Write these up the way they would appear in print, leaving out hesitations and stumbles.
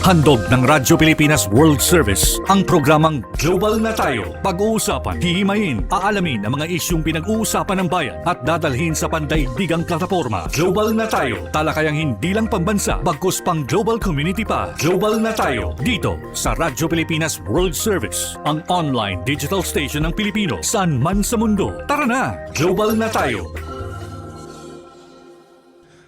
Handog ng Radyo Pilipinas World Service ang programang Global na Tayo. Pag-uusapan, hihimayin, aalamin ang mga isyung pinag-uusapan ng bayan at dadalhin sa pandaigdigang plataforma. Global na Tayo, talakayang hindi lang pambansa, bagkus pang global community pa. Global na Tayo, dito sa Radyo Pilipinas World Service, ang online digital station ng Pilipino saan man sa mundo. Tara na, Global na Tayo!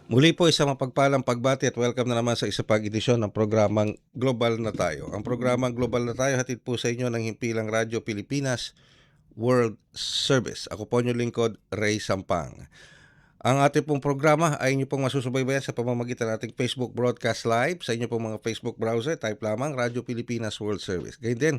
Muli po isang mapagpalang pagbati at welcome na naman sa isa pang edisyon ng programang Global na Tayo. Ang programang Global na Tayo hatid po sa inyo ng himpilang Radyo Pilipinas World Service. Ako po inyong lingkod, Ray Sampang. Ang ating pong programa ay inyo pong masusubaybayan sa pamamagitan ng ating Facebook Broadcast Live. Sa inyo pong mga Facebook browser, type lamang Radyo Pilipinas World Service. Ganyan din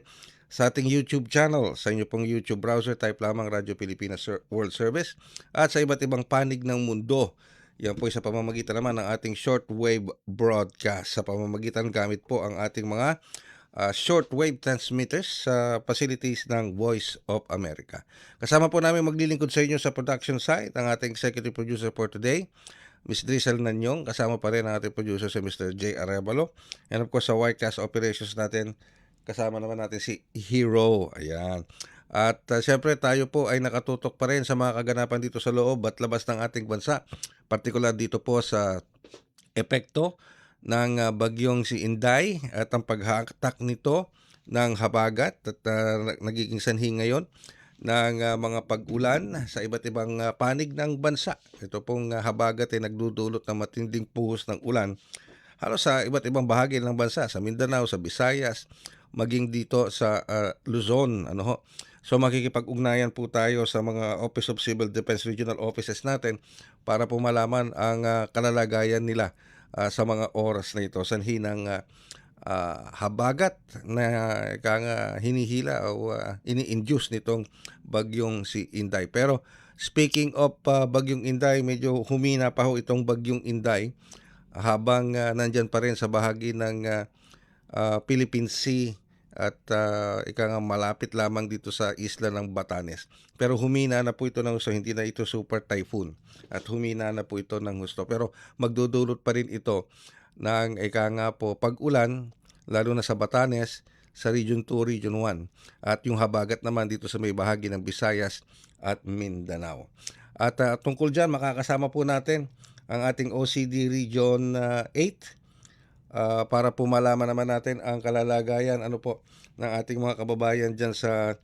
sa ating YouTube channel, sa inyo pong YouTube browser, type lamang Radyo Pilipinas World Service. At sa iba't ibang panig ng mundo, yan po sa pamamagitan naman ng ating shortwave broadcast. Sa pamamagitan gamit po ang ating mga shortwave transmitters sa facilities ng Voice of America. Kasama po namin maglilingkod sa inyo sa production side ang ating executive producer for today, Ms. Drizzle Nanyong. Kasama pa rin ang ating producer si Mr. J. Arevalo. And of course sa Wirecast operations natin, kasama naman natin si Hero. Ayan. At siyempre tayo po ay nakatutok pa rin sa mga kaganapan dito sa loob at labas ng ating bansa. Partikular dito po sa epekto ng bagyong si Inday at ang paghatak nito ng habagat at nagiging sanhi ngayon ng mga pag-ulan sa iba't ibang panig ng bansa. Ito pong habagat ay nagdudulot ng matinding puhos ng ulan halos sa iba't ibang bahagi ng bansa, sa Mindanao, sa Visayas, maging dito sa Luzon. So makikipag-ugnayan po tayo sa mga Office of Civil Defense Regional Offices natin para po malaman ang kalalagayan nila sa mga oras na ito. Sanhi ng habagat na hinihila o ini-induce nitong bagyong si Inday. Pero speaking of bagyong Inday, medyo humina pa ho itong bagyong Inday habang nandyan pa rin sa bahagi ng Philippine Sea at malapit lamang dito sa isla ng Batanes. Pero humina na po ito ng gusto, hindi na ito super typhoon at humina na po ito ng gusto. Pero magdudulot pa rin ito ng pag-ulan, lalo na sa Batanes, sa Region 2, Region 1 at yung habagat naman dito sa may bahagi ng Visayas at Mindanao. At tungkol dyan, makakasama po natin ang ating OCD Region 8 para po malaman naman natin ang kalalagayan ng ating mga kababayan dyan sa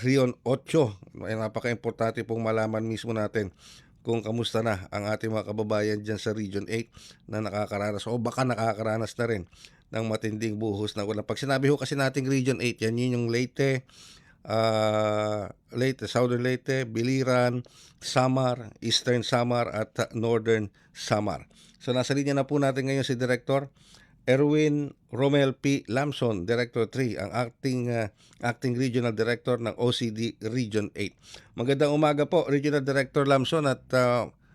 Region 8. Ay napaka-importante pong malaman mismo natin kung kamusta na ang ating mga kababayan dyan sa Region 8 na nakakaranas o baka nakakaranas na rin ng matinding buhos ng ulan. Pag sinabi ho kasi nating Region 8, yun yung Leyte, Southern Leyte, Biliran, Samar, Eastern Samar at Northern Samar. So nasa linya na po natin ngayon si Director Erwin Romel P. Lamson, Director 3, ang acting Regional Director ng OCD Region 8. Magandang umaga po, Regional Director Lamson, at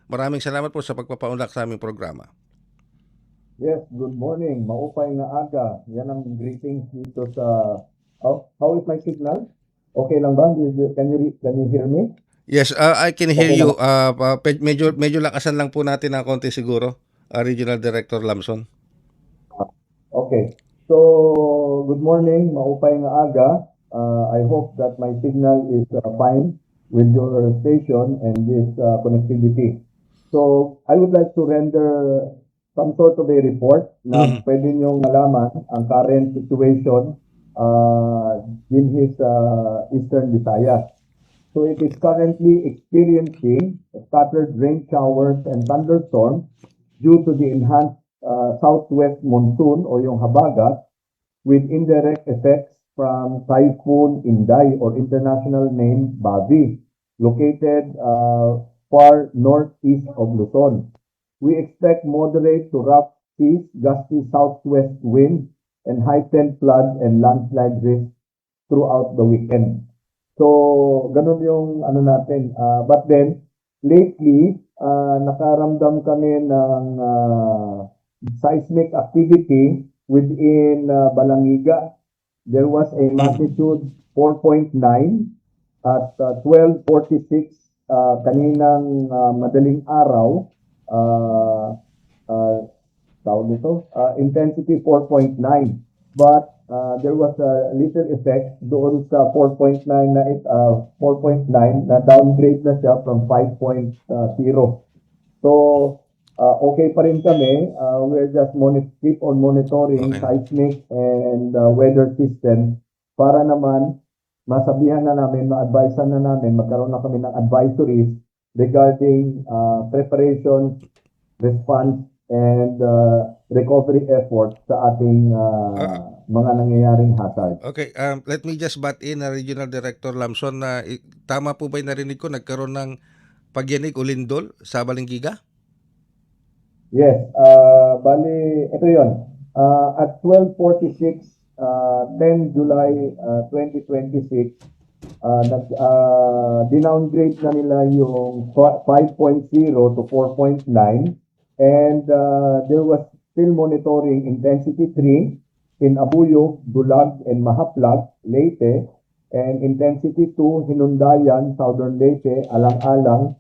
maraming salamat po sa pagpapaunlak sa aming programa. Yes, good morning. Maupay nga aga. Yan ang greetings dito sa... How is my signal? Okay lang ba? Can you hear me? Yes, I can hear you. Medyo lakasan lang po natin ng konti siguro, Regional Director Lamson. Okay. So, good morning. Maupay nga aga. I hope that my signal is fine with your station and this connectivity. So, I would like to render some sort of a report na pwede niyong malaman ang current situation in his Eastern Visayas. So, it is currently experiencing scattered rain showers and thunderstorms due to the enhanced southwest monsoon o yung habagat with indirect effects from Typhoon Inday or international name Bavi, located far northeast of Luzon. We expect moderate to rough seas, gusty southwest winds, and heightened flood and landslide risk throughout the weekend. So, ganun yung natin. But then, lately, nakaramdam kami ng seismic activity within Balangiga. There was a magnitude 4.9 at 12:46 kaninang madaling araw tawag nito, intensity 4.9. But there was a little effect doon sa 4.9 na downgrade na siya from 5.0. So, okay pa rin kami. We're just keep on monitoring Okay. seismic and weather system para naman masabihan na namin, ma-advisean na namin, magkaroon na kami ng advisories regarding preparation, response, and recovery efforts sa ating mga nangyayaring hazard. Okay, let me just butt in, Regional Director Lamson, na tama po ba yung narinig ko, nagkaroon ng pagyanig o lindol sa Balinggiga? Yes, bali, ito yun. At 12:46, 10 July 2026, dinowngrade na nila yung 5.0 to 4.9, and there was still monitoring intensity 3 in Abuyog, Dulag, and Mahaplag, Leyte, and intensity 2, Hinundayan, Southern Leyte, Alang-alang,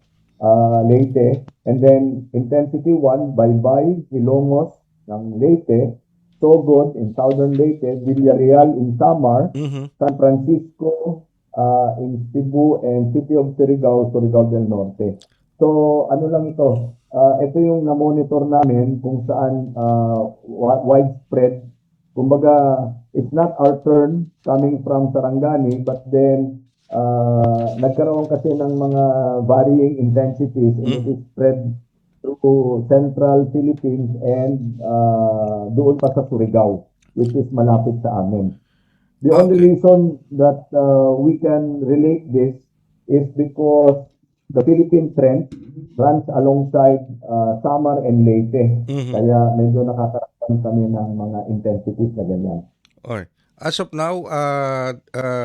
Leyte, and then intensity 1, Baybay, Ilongos ng Leyte, Sogod in Southern Leyte, Villarreal in Samar, San Francisco in Cebu, and City of Surigao, Surigao del Norte. So ano lang ito, ito yung na-monitor namin kung saan widespread. Kumbaga, it's not our turn coming from Sarangani, but then nagkaroon kasi ng mga varying intensities, and it is spread through central Philippines and doon pa sa Surigao, which is malapit sa amin. The only reason that we can relate this is because the Philippine trend runs alongside Samar and Leyte. Kaya medyo nakakaramdam kami ng mga intensities na ganyan. Alright. As of now,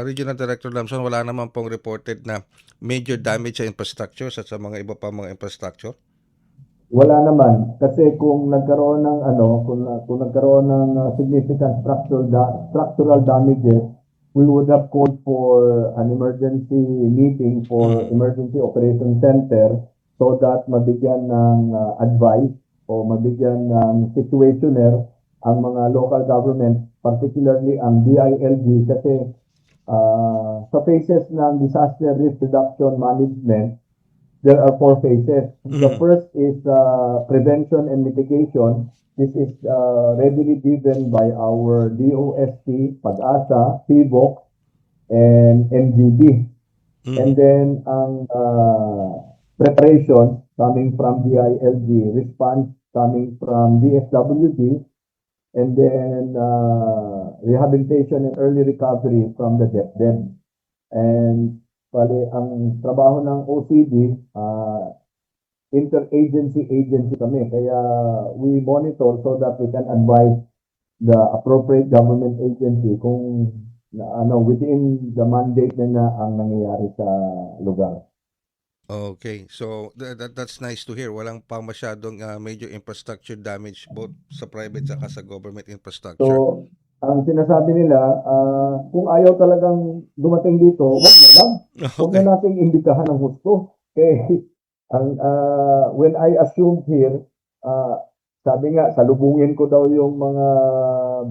Regional Director Lamson, wala naman pong reported na major damage sa infrastructure at sa mga iba pa mga infrastructure? Wala naman, kasi kung nagkaroon ng kung nagkaroon ng significant structural damages, we would have called for an emergency meeting for Emergency Operation Center so that mabigyan ng advice o mabigyan ng situationer ang mga local government, particularly ang DILG, kasi sa phases ng disaster risk reduction management, there are 4 phases. The first is prevention and mitigation. This is readily given by our DOST, PAG-ASA, PBOC, and NGB. And then ang preparation coming from DILG, response coming from DSWD, and then rehabilitation and early recovery from the DepEd. And bali, ang trabaho ng OCD, interagency kami. Kaya we monitor so that we can advise the appropriate government agency kung within the mandate na ang nangyayari sa lugar. Okay, so that's nice to hear. Walang pa masyadong major infrastructure damage both sa private saka sa government infrastructure. So, ang sinasabi nila, kung ayaw talagang dumating dito, wag na lang. Huwag na nating imbitahan ng gusto. Okay. When I assumed here, sabi nga, salubungin ko daw yung mga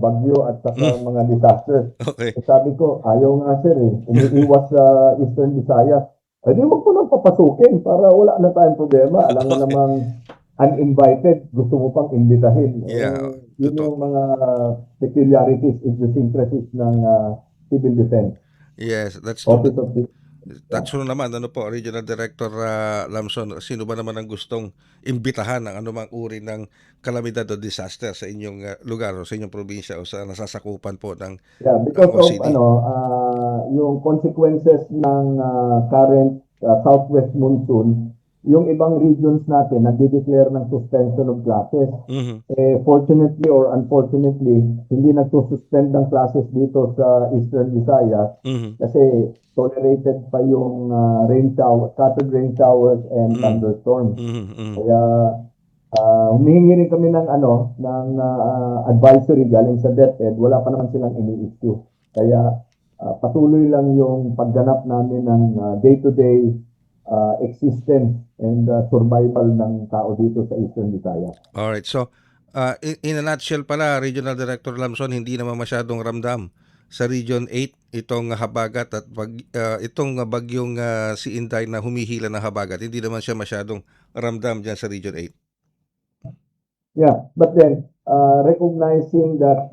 bagyo at saka mga disasters. Okay. Sabi ko, ayaw nga sir umiiwas sa Eastern Visayas. Di wag ko nang papasukin para wala na tayong problema. Alam mo namang uninvited, gusto mo pang imbitahin. Yeah, Yun yung mga peculiarities, idiosyncrasies ng civil defense. Yes, that's true. Office of That's true naman, Regional Director Lamson, sino ba naman ang gustong imbitahan ng anumang uri ng kalamidad o disaster sa inyong lugar o sa inyong probinsya o sa nasasakupan po ng because OCD? of yung consequences ng current southwest monsoon, yung ibang regions natin nagde-declare ng suspension of classes. Fortunately or unfortunately, hindi nagsususpend ng classes dito sa Eastern Visayas kasi tolerated pa yung scattered rain showers and thunderstorms. Kaya humihingi rin kami ng advisory galing sa DepEd. Wala pa naman silang ini-issue. Kaya patuloy lang yung pagganap namin ng day-to-day existence and survival ng tao dito sa Eastern Visayas. Alright, so In a nutshell pala, Regional Director Lamson, hindi naman masyadong ramdam sa Region 8 itong habagat at itong bagyong si Inday na humihila ng habagat. Hindi naman siya masyadong ramdam dyan sa Region 8. Yeah, but then recognizing that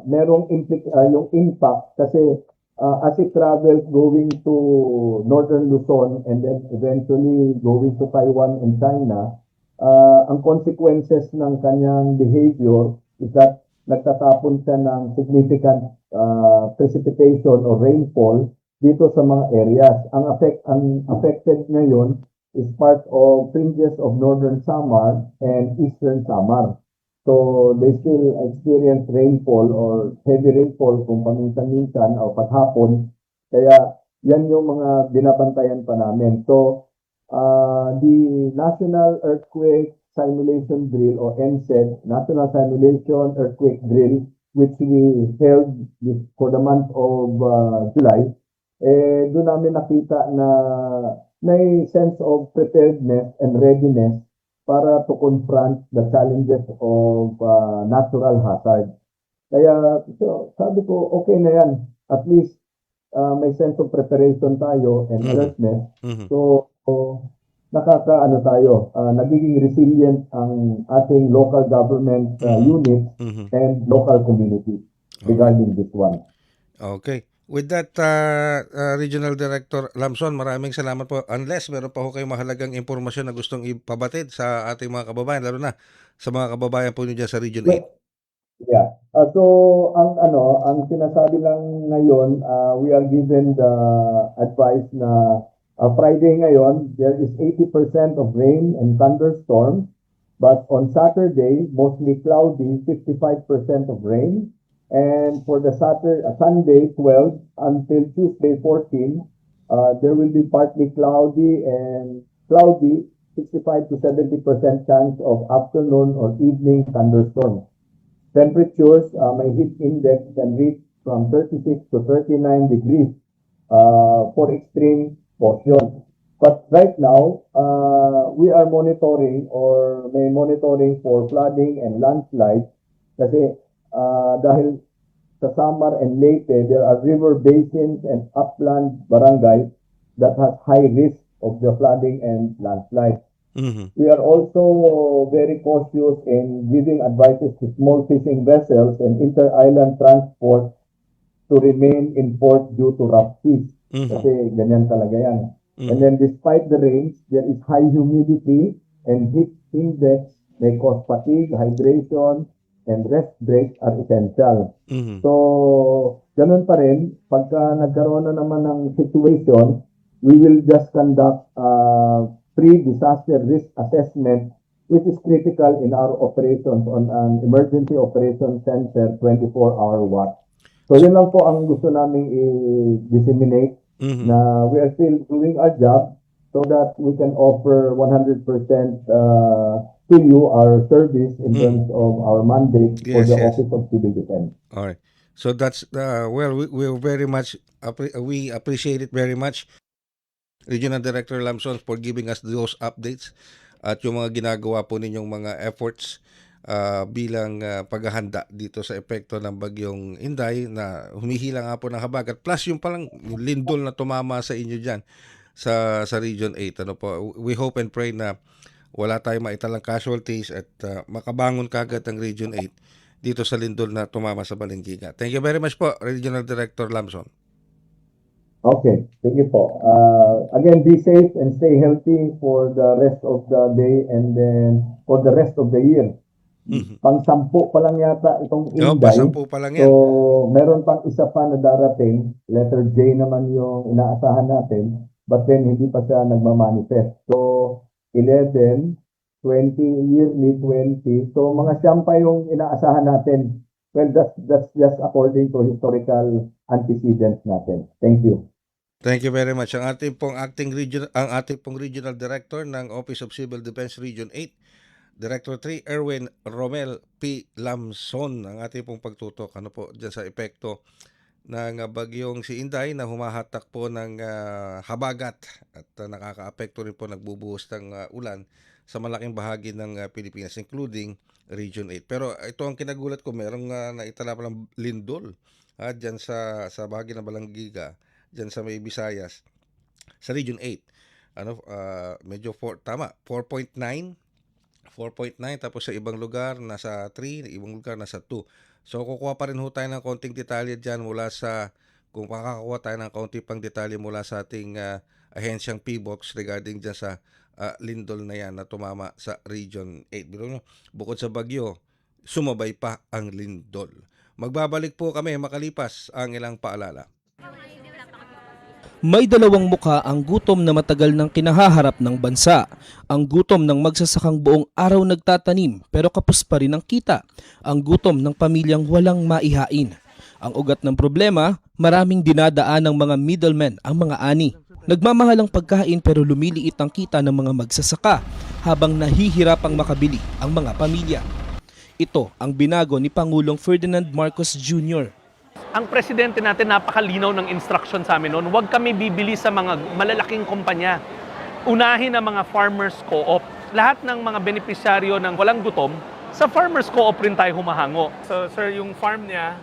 merong yung impact kasi as it travels going to northern Luzon and then eventually going to Taiwan and China, ang consequences ng kanyang behavior is that nagtatapon siya ng significant precipitation or rainfall dito sa mga areas. Ang affected ngayon is part of fringes of northern Samar and eastern Samar. So they still experience rainfall or heavy rainfall kung paminsan-minsan o paghapon. Kaya yan yung mga binabantayan pa namin. So the National Earthquake Simulation Drill or NSED, National Simulation Earthquake Drill, which we held for the month of July, doon namin nakita na may sense of preparedness and readiness para to confront the challenges of natural hazard. Kaya sabi ko, okay na yan. At least may sense of preparation tayo and alertness. So, nagiging resilient ang ating local government units and local communities regarding this one. Okay. With that, Regional Director Lamson, maraming salamat po. Unless meron pa ho kayong mahalagang impormasyon na gustong ipabatid sa ating mga kababayan, lalo na sa mga kababayan po niyo dyan sa Region 8. Yeah. So ang sinasabi lang ngayon, we are given the advice na Friday ngayon, there is 80% of rain and thunderstorms, but on Saturday, mostly cloudy, 55% of rain. And for the Sunday 12 until Tuesday 14, there will be partly cloudy, 65 to 70% chance of afternoon or evening thunderstorms. Temperatures, my heat index can reach from 36 to 39 degrees for extreme portions. But right now, we are monitoring or may monitoring for flooding and landslides kasi dahil sa Samar and Leyte, there are river basins and upland barangays that has high risk of the flooding and landslides. We are also very cautious in giving advices to small fishing vessels and inter-island transport to remain in port due to rough seas. Kasi ganyan talaga yan. And then despite the rains, there is high humidity and heat index may cause fatigue, hydration, and rest breaks are essential. So, ganun pa rin, pagka nagkaroon na naman ng situation, we will just conduct pre-disaster risk assessment, which is critical in our operations on an emergency operations center 24-hour watch. So, yun lang po ang gusto namin i-disseminate na we are still doing our job so that we can offer 100% to you our service in terms of our mandate for the Office of Civil Defense. All right. So that's we very much we appreciate it very much, Regional Director Lamson, for giving us those updates at yung mga ginagawa po ninyong mga efforts bilang paghahanda dito sa epekto ng bagyong Inday na humihila nga po ng habagat, plus yung palang lindol na tumama sa inyo dyan sa Region 8. Ano po, we hope and pray na wala tayong maitalang casualties at makabangon kagad ang Region 8 dito sa lindol na tumama sa Balingiga. Thank you very much po, Regional Director Lamson. Okay, thank you po. Again, be safe and stay healthy for the rest of the day and then for the rest of the year. Pang-sampu pa lang yata itong Inday. Pang-sampu pa lang yan. So, meron pang isa pa na darating. Letter J naman yung inaasahan natin. But then, hindi pa siya nagmamanifest. So, 11, 20, yearly 20. So, mga siyam pa yung inaasahan natin. Well, that's just according to historical antecedents natin. Thank you. Thank you very much. Ang ating pong regional director ng Office of Civil Defense Region 8, Director 3 Erwin Romel P. Lamson, ang ating pong pagtutok ano po diyan sa epekto ng bagyong si Inday na humahatak po ng habagat at nakakaapekto rin po, nagbubuhos ng ulan sa malaking bahagi ng Pilipinas including Region 8. Pero ito ang kinagulat ko, merong naitala palang lindol dyan sa bahagi ng Balangiga, dyan sa may Visayas, sa Region 8. Medyo 4.9 tapos sa ibang lugar nasa 3, ibang lugar nasa 2. So kukuha pa rin ho tayo ng konting detalye dyan kung makakakuha tayo ng konti pang detalye mula sa ating ahensyang PBOX regarding dyan sa lindol na yan na tumama sa Region 8. Biro nyo, bukod sa bagyo, sumabay pa ang lindol. Magbabalik po kami makalipas ang ilang paalala. May dalawang mukha ang gutom na matagal nang kinahaharap ng bansa. Ang gutom ng magsasakang buong araw nagtatanim pero kapos pa rin ang kita. Ang gutom ng pamilyang walang maihain. Ang ugat ng problema, maraming dinadaan ng mga middlemen ang mga ani. Nagmamahal ang pagkain pero lumiliit ang kita ng mga magsasaka habang nahihirapang makabili ang mga pamilya. Ito ang binago ni Pangulong Ferdinand Marcos Jr. Ang presidente natin napakalinaw ng instruction sa amin noon, huwag kami bibili sa mga malalaking kumpanya. Unahin ang mga farmers co-op. Lahat ng mga benepisyaryo ng walang gutom, sa farmers co-op rin tayo humahango. So sir, yung farm niya,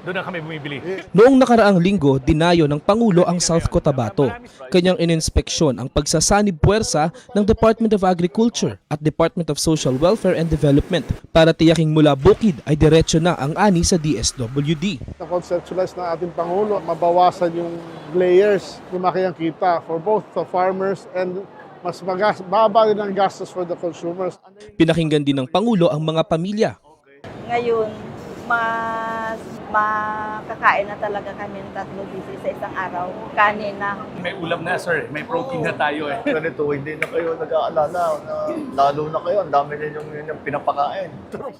doon na kami bumibili. Noong nakaraang linggo, dinayo ng Pangulo ang South Cotabato. Kanyang ininspeksyon ang pagsasanib puwersa ng Department of Agriculture at Department of Social Welfare and Development para tiyaking mula bukid ay diretso na ang ani sa DSWD. Na-conceptualize ng ating Pangulo, mabawasan yung layers, lumaki ang kita for both the farmers and mas baba din ang gastos for the consumers. Pinakinggan din ng Pangulo ang mga pamilya. Ngayon, mas makakain na talaga kami ng 3 beses sa isang araw. Kanin na. May ulam na sir, may protein na tayo eh. Ganito, hindi na kayo nag-aalala na lalo na kayo, ang dami ninyong pinapakain.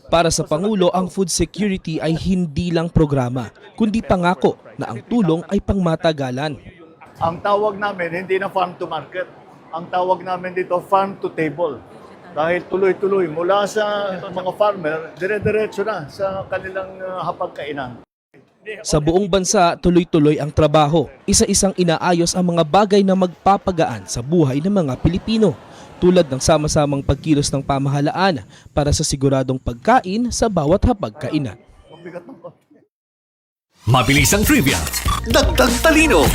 Para sa Pangulo, ang food security ay hindi lang programa, kundi pangako na ang tulong ay pangmatagalan. Ang tawag namin, hindi na farm to market. Ang tawag namin dito, farm to table. Dahil tuloy-tuloy mula sa mga farmer, dire-diretso na sa kanilang hapagkainan. Sa buong bansa, tuloy-tuloy ang trabaho. Isa-isang inaayos ang mga bagay na magpapagaan sa buhay ng mga Pilipino, tulad ng sama-samang pagkilos ng pamahalaan para sa siguradong pagkain sa bawat hapagkainan. Mabigat ng konti. Mabilis ang trivia, dagdag talino.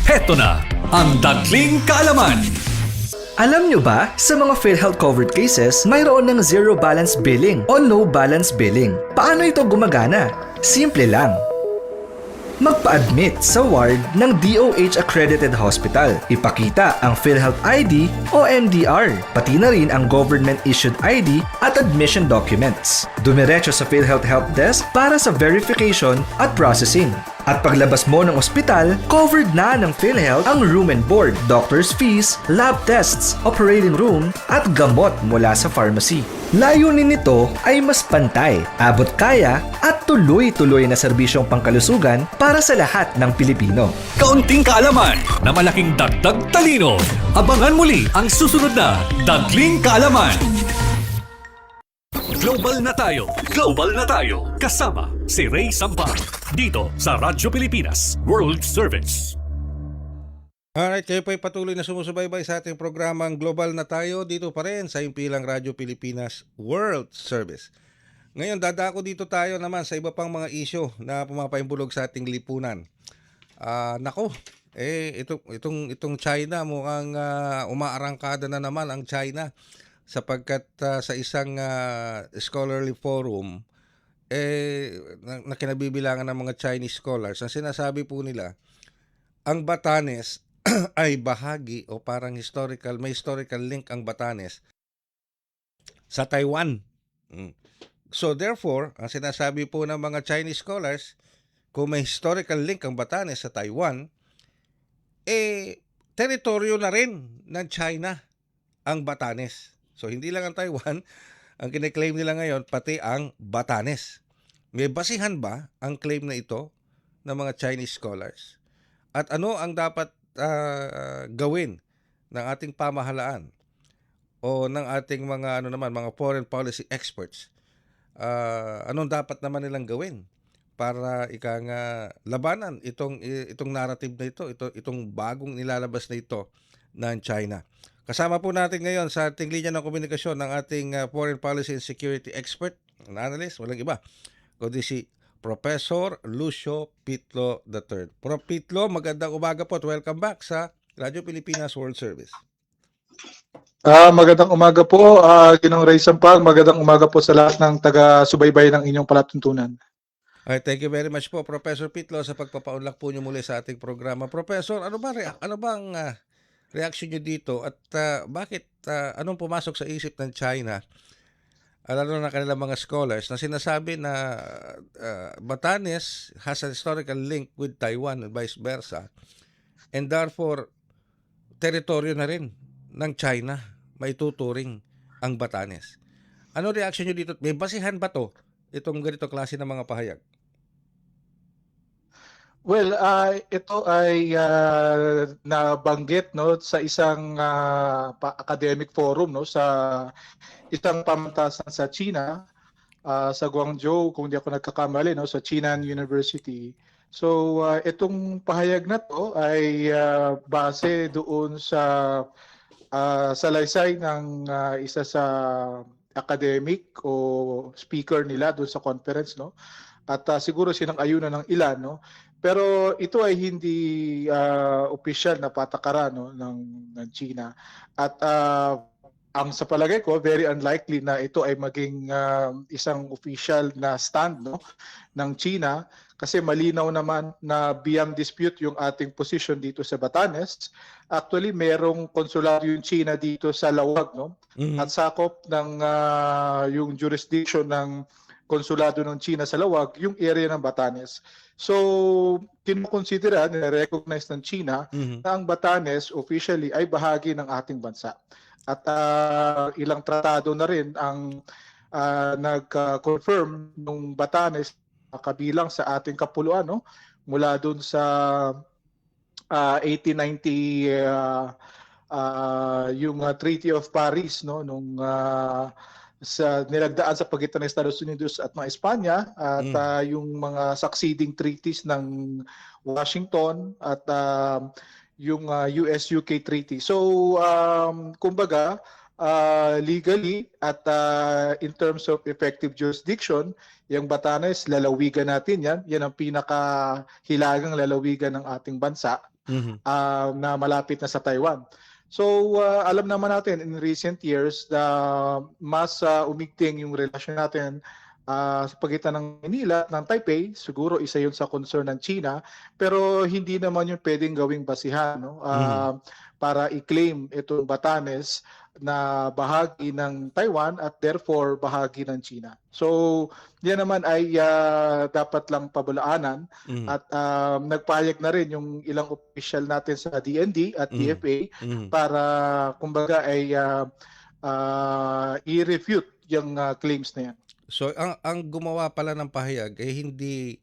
Heto na ang Dagling Kaalaman. Alam nyo ba, sa mga PhilHealth covered cases, mayroon ng zero balance billing o no balance billing. Paano ito gumagana? Simple lang. Magpa-admit sa ward ng DOH accredited hospital. Ipakita ang PhilHealth ID o MDR, pati na rin ang government issued ID at admission documents. Dumiretso sa PhilHealth Help Desk para sa verification at processing. At paglabas mo ng ospital, covered na ng PhilHealth ang room and board, doctor's fees, lab tests, operating room, at gamot mula sa pharmacy. Layunin nito ay mas pantay, abot kaya, at tuloy-tuloy na serbisyong pangkalusugan para sa lahat ng Pilipino. Kaunting kaalaman na malaking dagdag talino. Abangan muli ang susunod na Dagling Kaalaman. Global na tayo. Global na tayo. Kasama si Ray Sampar. Dito sa Radyo Pilipinas World Service. Alright, kayo po ay patuloy na sumusubaybay sa ating programang Global na tayo dito pa rin sa Himpilang Radyo Pilipinas World Service. Ngayon, dadako dito tayo naman sa iba pang mga isyo na pumapaimbulog sa ating lipunan. Itong China mukhang umaarangkada na naman ang China sapagkat sa isang scholarly forum na kinabibilangan ng mga Chinese scholars, ang sinasabi po nila, ang Batanes ay bahagi o parang may historical link ang Batanes sa Taiwan. So therefore, ang sinasabi po ng mga Chinese scholars, kung may historical link ang Batanes sa Taiwan, teritoryo na rin ng China ang Batanes. So hindi lang ang Taiwan, ang kine-claim nila ngayon, pati ang Batanes. May basihan ba ang claim na ito ng mga Chinese scholars? At ano ang dapat gawin ng ating pamahalaan o ng ating mga foreign policy experts? Anong dapat naman nilang gawin para ika nga labanan itong narrative na itong bagong nilalabas na ito ng China. Kasama po natin ngayon sa ating linya ng komunikasyon ng ating foreign policy and security expert, analyst, walang iba, kundi si Professor Lucio Pitlo III. Prof. Pitlo, magandang umaga po at welcome back sa Radyo Pilipinas World Service. Magandang umaga po, Ginoong Ray Sampag. Magandang umaga po sa lahat ng taga-subaybay ng inyong palatuntunan. Okay, thank you very much po, Professor Pitlo, sa pagpapaunlak po niyo muli sa ating programa. Professor, ano bang reaction niyo dito at bakit anong pumasok sa isip ng China, lalo na kanilang mga scholars, na sinasabi na Batanes has a historical link with Taiwan and vice versa, and therefore teritoryo na rin ng China maituturing ang Batanes. Ano reaction nyo dito? May basihan ba to itong ganito klase ng mga pahayag? Well, ito ay nabanggit sa isang academic forum sa isang pamantasan sa China, sa Guangzhou, kung di ako nagkakamali, sa Chinan University. So itong pahayag na to ay base doon sa salaysay ng isa sa academic o speaker nila doon sa conference, at siguro sinang-ayunan ng ilan, pero ito ay hindi opisyal na patakaran ng China, at ang sa palagay ko very unlikely na ito ay maging isang official na stand ng China, kasi malinaw naman na beyond dispute yung ating position dito sa Batanes. Actually, merong konsulado yung China dito sa Lawag, at sakop ng yung jurisdiction ng konsulado ng China sa Lawag, yung area ng Batanes. So, kinukonsidera, nire-recognize ng China na ang Batanes officially ay bahagi ng ating bansa. At ilang tratado na rin ang nag-confirm ng Batanes kabilang sa ating kapuluan, mula dun sa 1890 yung Treaty of Paris, nung sa nilagdaan sa pagitan ng Estados Unidos at ng Espanya, at yung mga succeeding treaties ng Washington at yung US-UK Treaty. So kumbaga, legally at in terms of effective jurisdiction, yung Batanes, lalawigan natin yan. Yan ang pinakahilagang lalawigan ng ating bansa na malapit na sa Taiwan. So alam naman natin in recent years na mas umigting yung relasyon natin sa pagitan ng Manila at ng Taipei. Siguro isa yun sa concern ng China, pero hindi naman yun pwedeng gawing basihan para i-claim itong Batanes na bahagi ng Taiwan at therefore bahagi ng China. So yan naman ay dapat lang pabulaanan, at nagpahayag na rin yung ilang official natin sa DND at DFA para kumbaga ay i-refute yung claims na yan. So ang gumawa pala ng pahayag ay hindi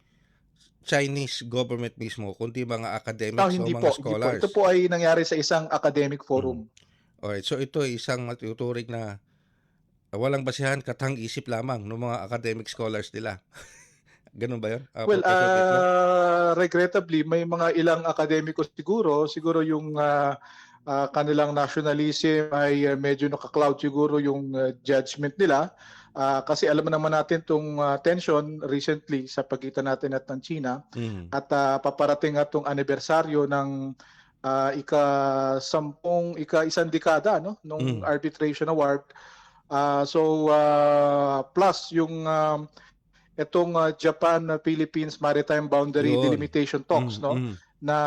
Chinese government mismo, kundi mga academics o mga scholars. Ito po ay nangyari sa isang academic forum. Alright, so ito ay isang matuturing na walang basihan, katang-isip lamang ng mga academic scholars nila. Ganun ba yun? Well, regrettably, may mga ilang akademiko siguro yung kanilang nationalism ay medyo naka-cloud siguro yung judgment nila. Kasi alam naman natin itong tension recently sa pagitan natin at ng China, at paparating at itong anibersaryo ng isang dekada nung arbitration award. Plus yung itong Japan-Philippines Maritime Boundary Delimitation Talks, na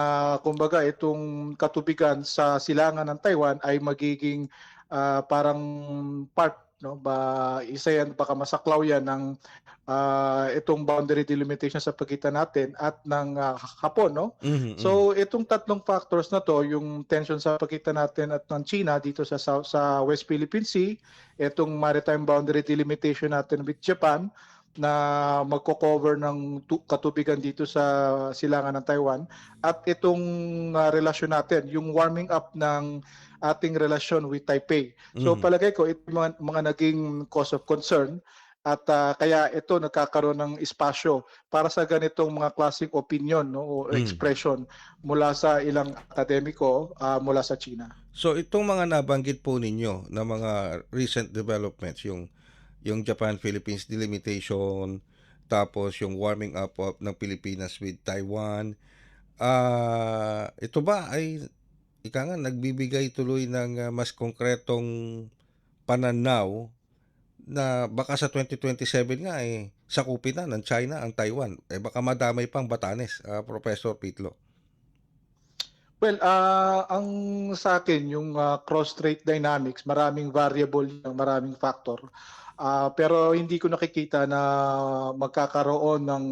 kumbaga itong katubigan sa silangan ng Taiwan ay magiging parang part, isa yan, baka masaklaw yan ng itong boundary delimitation sa pagitan natin at ng Hapon, So itong tatlong factors na to, yung tension sa pagitan natin at ng China dito sa West Philippine Sea, itong maritime boundary delimitation natin with Japan na magko-cover ng katubigan dito sa silangan ng Taiwan, at itong relasyon natin, yung warming up ng ating relasyon with Taipei. So palagay ko ito mga naging cause of concern, at kaya ito nagkakaroon ng espasyo para sa ganitong mga klaseng opinion, no, o expression mula sa ilang akademiko mula sa China. So itong mga nabanggit po ninyo na mga recent developments, yung Japan-Philippines delimitation, tapos yung warming up ng Pilipinas with Taiwan, ito ba ay ika nga nagbibigay tuloy ng mas konkretong pananaw na baka sa 2027 nga sakupin na ng China ang Taiwan, baka madamay pang Batanes, Professor Pitlo? Well, ang sa akin, yung cross-strait dynamics, maraming variable, maraming factor. Pero hindi ko nakikita na magkakaroon ng,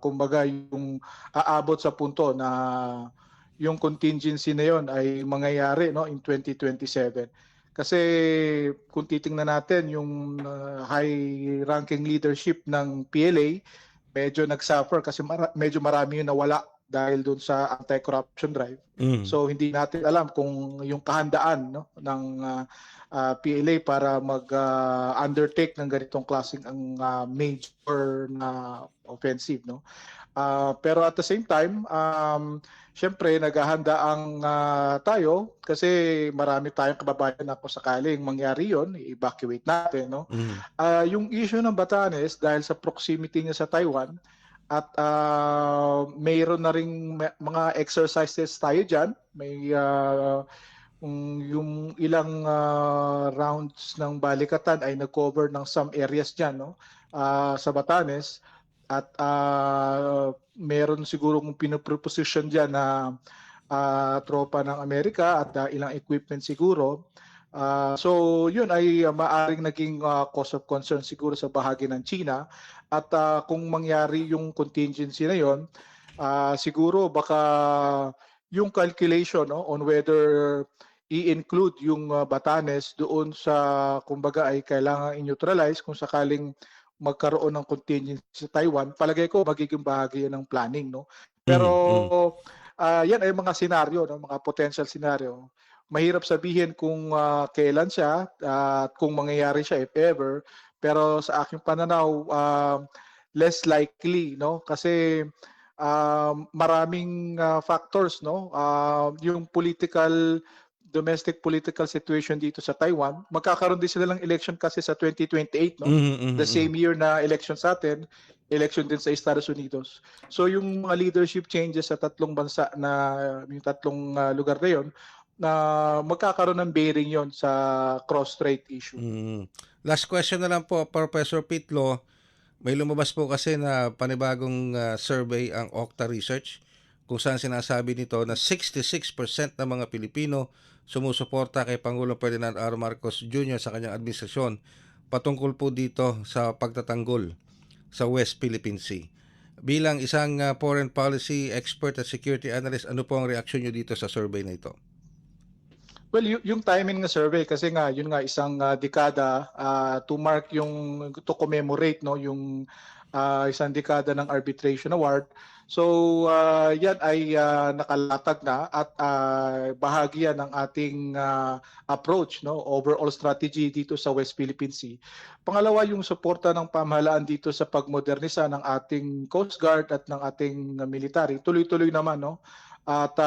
kumbaga, yung aabot sa punto na yung contingency na yon ay mangyayari, no, in 2027. Kasi kung titingnan natin yung high-ranking leadership ng PLA, medyo nag-suffer kasi medyo marami yung nawala dahil doon sa anti-corruption drive. So hindi natin alam kung yung kahandaan, no, ng PLA para mag-undertake ng ganitong klaseng ang major na offensive, no. Pero at the same time, syempre naghahanda ang tayo kasi marami tayong kababayan na kung sakaling mangyari yon, i-evacuate natin, no. Yung issue ng Batanes dahil sa proximity niya sa Taiwan at mayroon na ring mga exercises tayo dyan. May yung ilang rounds ng balikatan ay nag-cover ng some areas dyan, no, sa Batanes. At meron siguro kung pinoproposition dyan na tropa ng Amerika at ilang equipment siguro. So yun ay maaring naging cause of concern siguro sa bahagi ng China. At kung mangyari yung contingency na yun, siguro baka yung calculation, no, on whether i-include yung Batanes doon sa, kumbaga, ay kailangan i-neutralize kung sakaling magkaroon ng contingency sa Taiwan, palagay ko magiging bahagi yan ng planning, no. Pero yan ay mga senaryo, no, mga potential senaryo. Mahirap sabihin kung kailan siya at kung mangyayari siya if ever, pero sa aking pananaw less likely, no, kasi maraming factors, no. Yung domestic political situation dito sa Taiwan, magkakaroon din sila ng election kasi sa 2028, no. The same year na election sa atin, election din sa Estados Unidos. So yung mga leadership changes sa tatlong bansa na yung tatlong lugar na yon, na magkakaroon ng bearing yon sa cross-strait issue. Last question na lang po, Professor Pitlo. May lumabas po kasi na panibagong survey ang Okta Research kung saan sinasabi nito na 66% ng mga Pilipino sumusuporta kay Pangulong Ferdinand R. Marcos Jr. sa kanyang administrasyon patungkol po dito sa pagtatanggol sa West Philippine Sea. Bilang isang foreign policy expert at security analyst, ano po ang reaksyon nyo dito sa survey na ito? Well, yung timing ng survey kasi nga yun nga isang dekada to mark to commemorate, no, yung isang dekada ng arbitration award. So yan ay nakalatag na at bahagi yan ng ating approach, no, overall strategy dito sa West Philippine Sea. Pangalawa, yung suporta ng pamahalaan dito sa pagmodernisa ng ating Coast Guard at ng ating military. Tuloy-tuloy naman, no. At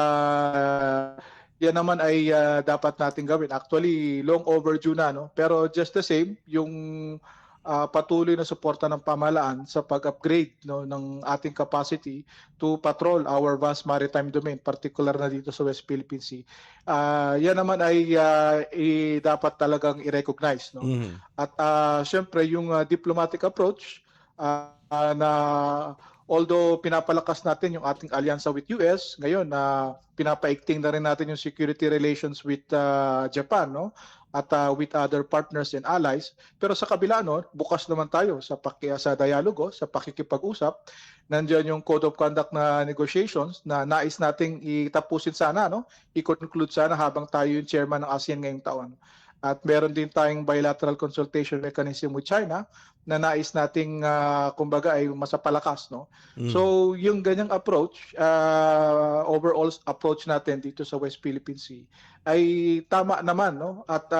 yan naman ay dapat natin gawin. Actually, long overdue na, no? Pero just the same, yung patuloy na suporta ng pamahalaan sa pag-upgrade, no, ng ating capacity to patrol our vast maritime domain, particular na dito sa West Philippine Sea. Yan naman ay dapat talagang i-recognize, no? At syempre, yung diplomatic approach na although pinapalakas natin yung ating alyansa with US, ngayon pinapaigting na rin natin yung security relations with Japan, no, at with other partners and allies. Pero sa kabila, no, bukas naman tayo sa dialogo, sa pakikipag-usap. Nandiyan yung code of conduct na negotiations na nais nating itapusin sana, no, i-conclude sana habang tayo yung chairman ng ASEAN ngayong taon. At meron din tayong bilateral consultation mechanism with China na nais nating kumbaga ay masapalakas, no. So yung ganyang approach, overall approach natin dito sa West Philippine Sea ay tama naman, no. At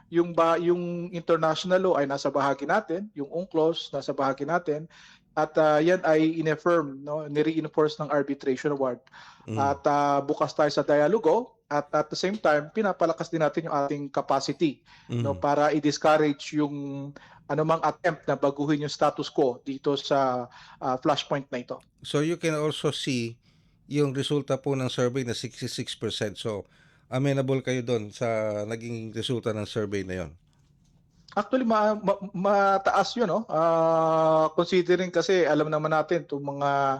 yung international law ay nasa bahagi natin, yung UNCLOS nasa bahagi natin, at yan ay in-affirm, no, ni-reinforce ng arbitration award. At bukas tayo sa dialogo, at at the same time pinapalakas din natin yung ating capacity, no, para i-discourage yung anumang attempt na baguhin yung status quo dito sa flashpoint na ito. So you can also see yung resulta po ng survey na 66%. So amenable kayo doon sa naging resulta ng survey na yon. Actually, mataas yun, no? Considering kasi alam naman natin itong mga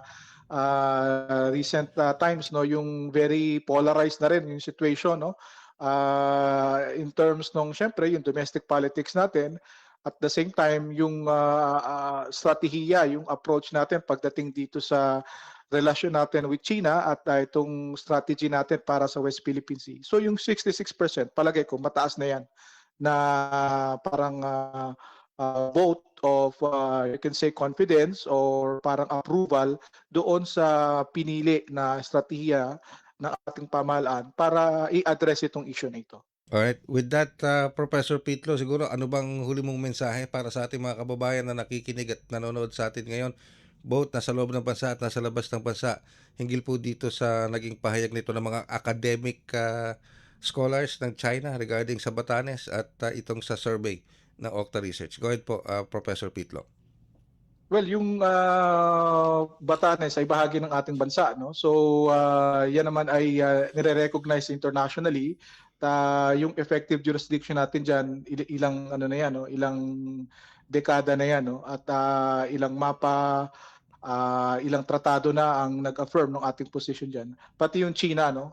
recent times, no, yung very polarized na rin yung situation, no? In terms nung, syempre, yung domestic politics natin, at the same time, yung strategiya, yung approach natin pagdating dito sa relasyon natin with China at itong strategy natin para sa West Philippine Sea. So yung 66%, palagay ko, mataas na yan na parang vote of, you can say, confidence or parang approval doon sa pinili na strategiya ng ating pamahalaan para i-address itong issue na ito. Alright, with that, Professor Pitlo, siguro ano bang huli mong mensahe para sa ating mga kababayan na nakikinig at nanonood sa atin ngayon, both nasa loob ng bansa at nasa labas ng bansa, hinggil po dito sa naging pahayag nito ng mga academic scholars ng China regarding sa Batanes at itong sa survey ng Okta Research. Go ahead po, Professor Pitlo. Well, yung Batanes ay bahagi ng ating bansa, no? So yan naman ay nire-recognize internationally. Yung effective jurisdiction natin diyan, ilang ano na yan, no? Ilang dekada na yan, no? At ilang mapa, ilang tratado na ang nag-affirm ng ating position diyan. Pati yung China, no?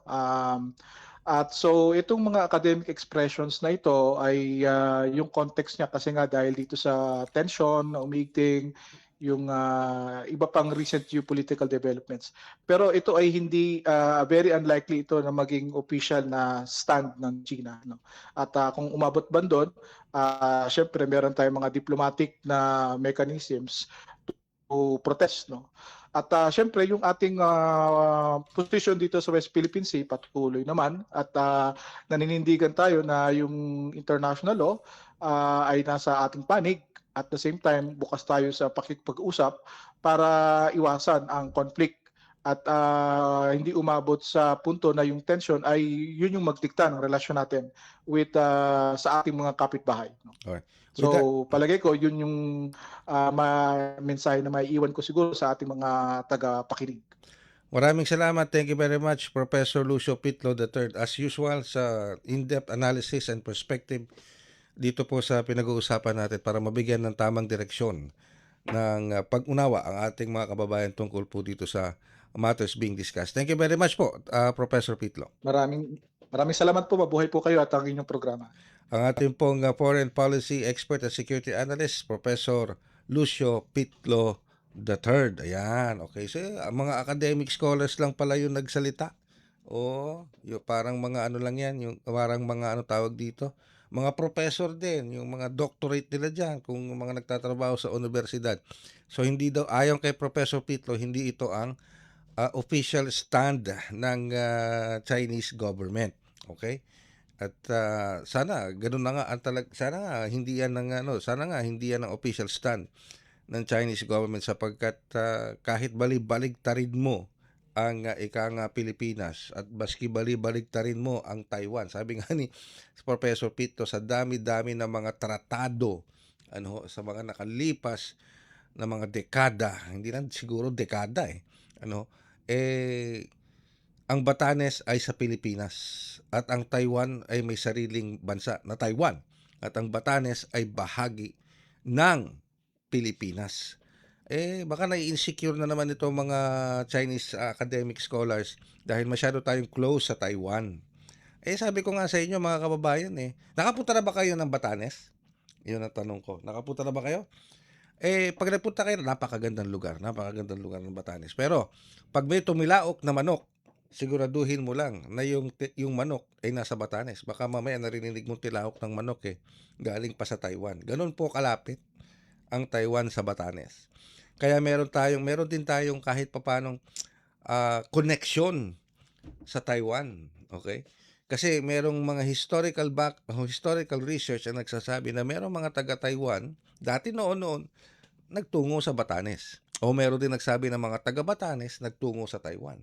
At so itong mga academic expressions na ito ay yung context niya kasi nga dahil dito sa tension na umigting, yung iba pang recent geopolitical developments. Pero ito ay hindi, very unlikely ito na maging official na stand ng China, no? At kung umabot ba doon, syempre meron tayong mga diplomatic na mechanisms to protest, no? At syempre yung ating position dito sa West Philippine Sea patuloy naman at naninindigan tayo na yung international law ay nasa ating panig. At the same time, bukas tayo sa pakikipag-usap para iwasan ang conflict at hindi umabot sa punto na yung tension ay yun yung magdikta ng relasyon natin with sa ating mga kapitbahay, no? Alright. So palagay ko yun yung mensahe na maiiwan ko siguro sa ating mga taga-pakinig. Maraming salamat. Thank you very much, Professor Lucio Pitlo III. As usual, sa in-depth analysis and perspective dito po sa pinag-uusapan natin para mabigyan ng tamang direksyon ng pag-unawa ang ating mga kababayan tungkol po dito sa matters being discussed. Thank you very much po, Professor Pitlo. Maraming salamat po. Mabuhay po kayo at ang inyong programa. Ang ating pong foreign policy expert at security analyst, Professor Lucio Pitlo III. Ayan, okay. So, mga academic scholars lang pala yung nagsalita. Yung parang mga ano lang yan, yung parang mga ano tawag dito, mga professor din, yung mga doctorate nila dyan, kung mga nagtatrabaho sa universidad. So, hindi daw, ayon kay Professor Pitlo, hindi ito ang official stand ng Chinese government. Okay? At sana ganun na nga sana nga hindi yan ang official stand ng Chinese government sapagkat kahit bali-baligtarin mo ang Pilipinas at baski bali-baligtarin mo ang Taiwan. Sabi nga ni Professor Pitlo, sa dami-dami ng mga tratado sa mga nakalipas na mga dekada, hindi lang siguro dekada ang Batanes ay sa Pilipinas at ang Taiwan ay may sariling bansa na Taiwan at ang Batanes ay bahagi ng Pilipinas. Baka nai-insecure na naman ito mga Chinese academic scholars dahil masyado tayong close sa Taiwan. Sabi ko nga sa inyo mga kababayan, nakapunta na ba kayo ng Batanes? Yun ang tanong ko. Nakapunta na ba kayo? Pag napunta kayo, napakagandang lugar ng Batanes. Pero pag may tumilaok na manok, siguraduhin mo lang na yung manok ay nasa Batanes. Baka mamaya narinig mong tilaok ng manok galing pa sa Taiwan. Ganun po kalapit ang Taiwan sa Batanes. Kaya meron din tayong kahit papanong connection sa Taiwan, okay? Kasi merong mga historical research ang nagsasabi na merong mga taga-Taiwan, dati noon, nagtungo sa Batanes. O meron din nagsabi ng mga taga-Batanes nagtungo sa Taiwan.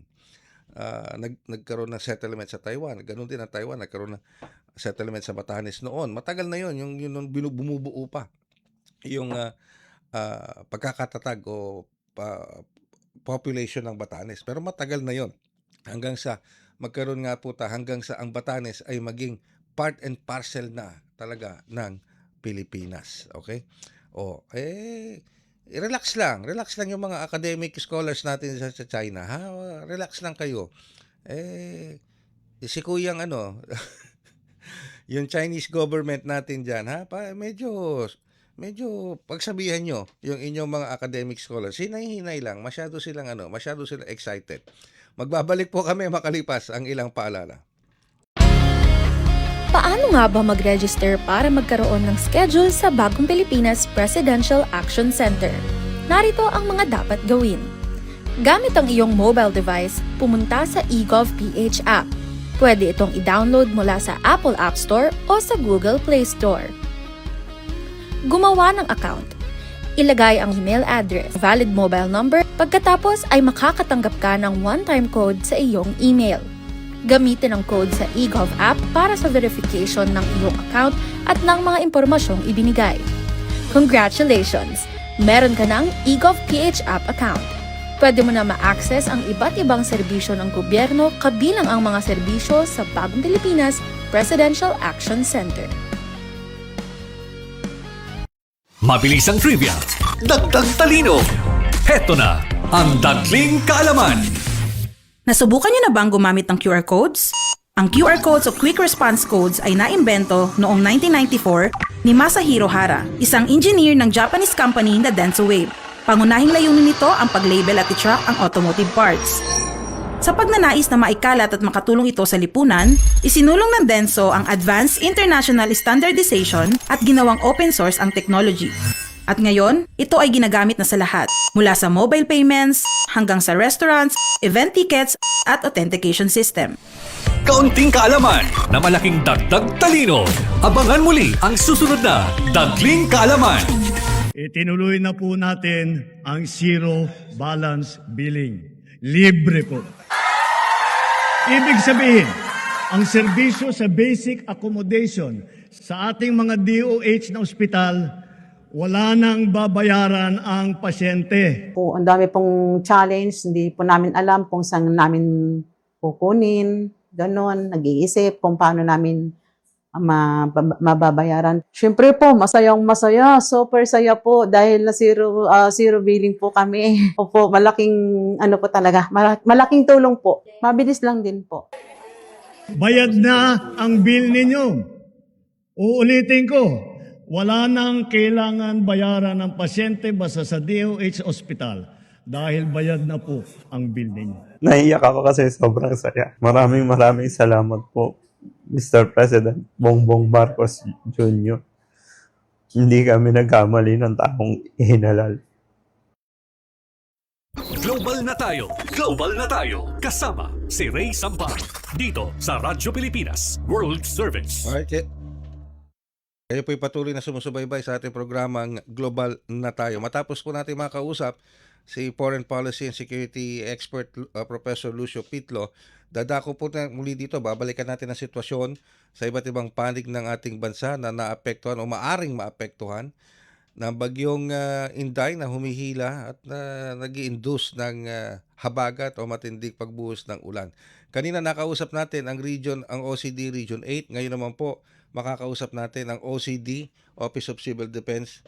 Nagkaroon ng settlement sa Taiwan. Ganun din ang Taiwan, nagkaroon ng settlement sa Batanes noon. Matagal na yon, yung bumubuo pa yung pagkakatatag o population ng Batanes. Pero matagal na yon, hanggang sa magkaroon nga po hanggang sa ang Batanes ay maging part and parcel na talaga ng Pilipinas. Okay? Relax lang yung mga academic scholars natin sa China, ha? Relax lang kayo. Si Kuyang yung Chinese government natin diyan, ha? Medyo pagsabihan nyo yung inyong mga academic scholars. Hinay-hinay lang, masyado silang excited. Magbabalik po kami makalipas ang ilang paalala. Paano nga ba mag-register para magkaroon ng schedule sa Bagong Pilipinas Presidential Action Center? Narito ang mga dapat gawin. Gamit ang iyong mobile device, pumunta sa eGovPH app. Pwede itong i-download mula sa Apple App Store o sa Google Play Store. Gumawa ng account. Ilagay ang email address, valid mobile number, pagkatapos ay makakatanggap ka ng one-time code sa iyong email. Gamitin ang code sa eGov app para sa verification ng iyong account at ng mga impormasyong ibinigay. Congratulations! Meron ka ng eGovPH app account. Pwede mo na ma-access ang iba't ibang serbisyo ng gobyerno kabilang ang mga serbisyo sa Bagong Pilipinas Presidential Action Center. Mabilis ang trivia, dagdag talino. Heto na ang Dagling Kaalaman. Nasubukan niyo na bang gumamit ng QR codes? Ang QR codes o Quick Response Codes ay naimbento noong 1994 ni Masahiro Hara, isang engineer ng Japanese company na Denso Wave. Pangunahing layunin nito ang pag-label at i-track ang automotive parts. Sa pagnanais na maikalat at makatulong ito sa lipunan, isinulong ng Denso ang Advanced International Standardization at ginawang open source ang technology. At ngayon, ito ay ginagamit na sa lahat, mula sa mobile payments hanggang sa restaurants, event tickets at authentication system. Kaunting kaalaman na malaking dagdag talino. Abangan muli ang susunod na Dagling Kaalaman. Itinuloy na po natin ang zero balance billing. Libre po. Ibig sabihin, ang serbisyo sa basic accommodation sa ating mga DOH na ospital, wala nang babayaran ang pasyente. Ang dami pong challenge, hindi po namin alam kung saan namin kukunin, ganon, nag-iisip kung paano namin mababayaran. Siyempre po, masaya, super saya po dahil na zero billing po kami. Opo, malaking po talaga, malaking tulong po. Mabilis lang din po. Bayad na ang bill ninyo. Uulitin ko, wala nang kailangan bayaran ng pasyente basta sa DOH Hospital dahil bayad na po ang bill ninyo. Naiyak ako kasi sobrang saya. Maraming salamat po, Mr. President Bongbong Marcos Jr. Hindi kami nagkamali ng taong ihinalal. Global na tayo. Global na tayo. Kasama si Ray Sampa. Dito sa Radyo Pilipinas World Service. Alright, kayo po'y patuloy na sumusubaybay sa ating programang Global na tayo. Matapos po natin makausap si Foreign Policy and Security Expert Professor Lucio Pitlo, dadako po muli dito, babalikan natin ang sitwasyon sa iba't ibang panig ng ating bansa na naapektuhan o maaring maapektuhan ng bagyong Inday na humihila at nag-i-induce ng habagat o matinding pagbuhos ng ulan. Kanina nakausap natin ang OCD Region 8, ngayon naman po makakausap natin ang OCD, Office of Civil Defense,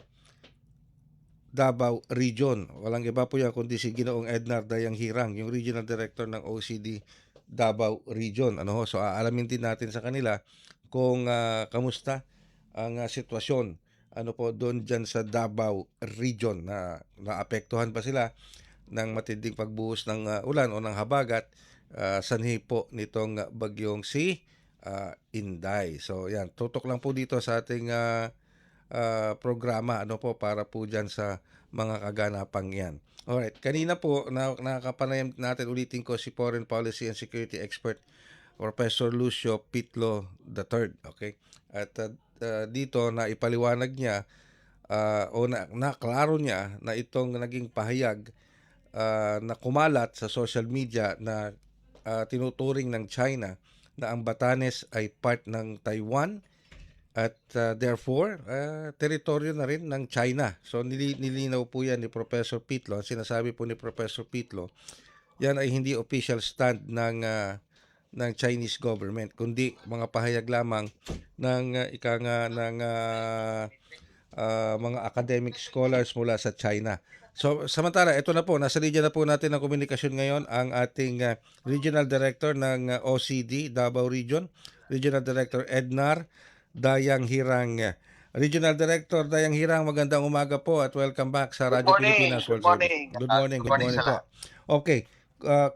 Davao Region. Walang iba po yan kundi si Ginoong Ednar Dayang Hirang, yung Regional Director ng OCD Davao Region. So aalamin din natin sa kanila kung kamusta ang sitwasyon doon dyan sa Davao Region na naapektuhan pa sila ng matinding pagbuhos ng ulan o ng habagat sanhi po nitong bagyong si Inday. So yan, tutok lang po dito sa ating programa para po dyan sa mga kaganapang yan. Alright, kanina po nakakapanayam natin, ulitin ko, si Foreign Policy and Security Expert Professor Lucio Pitlo III. Okay? At dito na ipaliwanag niya o naklaro niya na itong naging pahayag na kumalat sa social media na tinuturing ng China na ang Batanes ay part ng Taiwan at therefore teritoryo na rin ng China. So nilinaw po yan ni Professor Pitlo. Ang sinasabi po ni Professor Pitlo, yan ay hindi official stand ng Chinese government, kundi mga pahayag lamang ng mga academic scholars mula sa China. So samantala, ito na po, nasa linya na po natin ng komunikasyon ngayon ang ating Regional Director ng OCD Davao Region, Regional Director Ednar Dayang Hirang. Regional Director Dayang Hirang, magandang umaga po at welcome back sa Radyo Pilipinas World Service. Good morning po. Okay,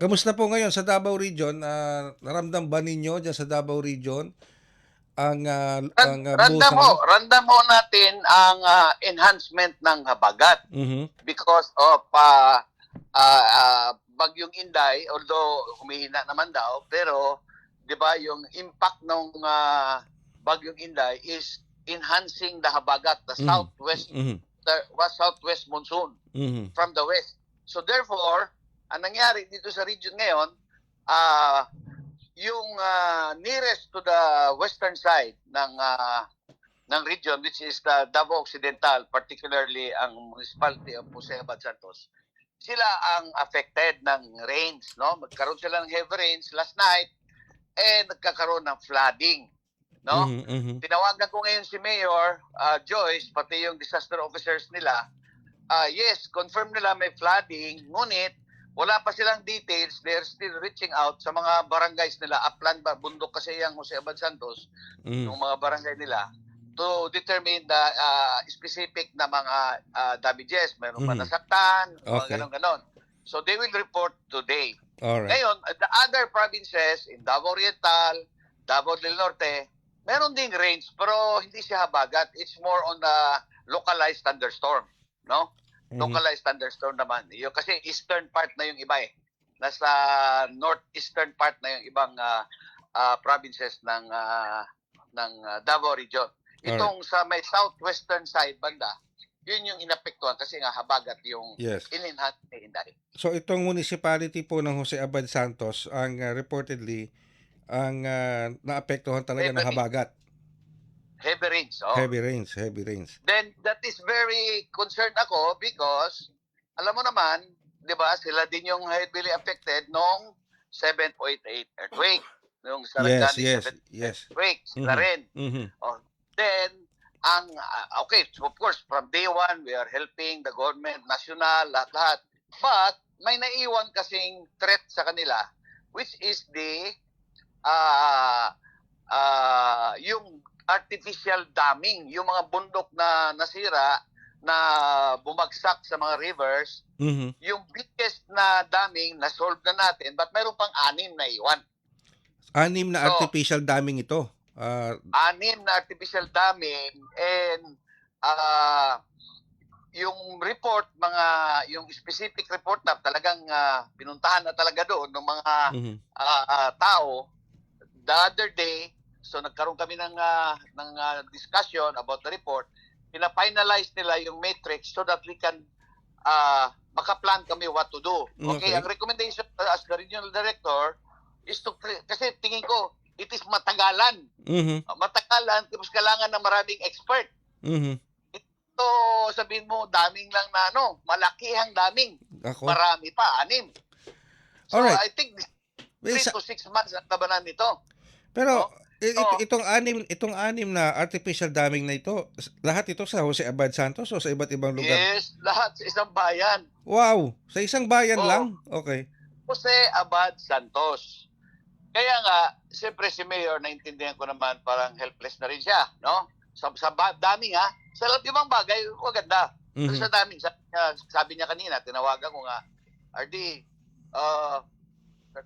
kamusta po ngayon sa Davao Region? Naramdam ba ninyo dyan sa Davao Region ang Randam mo natin ang enhancement ng habagat because of Bagyong Inday, although humihina naman daw, pero 'di ba yung impact ng Bagyong Inday is enhancing the habagat, the southwest southwest monsoon from the west. So therefore, ang nangyari dito sa region ngayon, yung nearest to the western side ng region, which is the Davao Occidental, particularly ang municipality of Jose Abad Santos, sila ang affected ng rains, no? Magkaroon sila ng heavy rains last night and nagkakaroon ng flooding, no? Tinawagan ko ngayon si Mayor Joyce, pati yung disaster officers nila. Yes, confirm nila may flooding, ngunit wala pa silang details. They're still reaching out sa mga barangays nila. Upland ba, bundok kasi yung Jose Abad Santos, yung mga barangay nila, to determine the specific na mga damages. Meron pa nasaktan, mga ganon-ganon. So they will report today. Alright. Ngayon, the other provinces in Davao Oriental, Davao del Norte, meron ding rains, pero hindi siya habagat. It's more on the localized thunderstorm, no? Localized thunderstorm naman. Yung kasi eastern part na yung iba eh. Nasa northeastern part na yung ibang provinces ng Davao region. Itong sa may southwestern side banda, yun yung inapektuhan kasi nga habagat yung in-enhance ni Inday. So itong municipality po ng Jose Abad Santos, ang reportedly ang naapektuhan talaga ng habagat. Heavy rains. Heavy rains. Then that is very concerned ako because alam mo naman, 'di ba, sila din yung heavily affected nung 7.8 earthquake, nung Sarangani earthquake, sila rin. Then okay, so of course from day one we are helping the government, national, lahat. But may naiwan kasing threat sa kanila, which is the yung artificial damming, yung mga bundok na nasira, na bumagsak sa mga rivers. Yung biggest na damming na-solve na natin, but mayroon pang 6 na iwan. 6 na artificial damming ito? 6 na artificial damming, and yung report, yung specific report na talagang pinuntahan na talaga doon ng mga tao, the other day. So nagkaroon kami ng discussion about the report. Pina-finalize nila yung matrix so that we can makaplan kami what to do. Okay, ang recommendation as the regional director is to, kasi tingin ko it is matagalan. Matagalan, tapos kailangan ng maraming expert. Ito, sabihin mo, daming lang na malakihang daming. Marami pa, 6. So I think 3 to 6 months ang tabanan nito. Pero itong anim na artificial damming na ito, lahat ito sa Jose Abad Santos o sa iba't ibang lugar? Yes, lahat sa isang bayan. Wow, sa isang bayan lang? Okay. Jose Abad Santos. Kaya nga, siyempre si Mayor, naintindihan ko naman, parang helpless na rin siya, no? Sa daming sa lahat ibang bagay, maganda. Pero sa daming, sabi niya kanina, tinawagan ko nga, RD,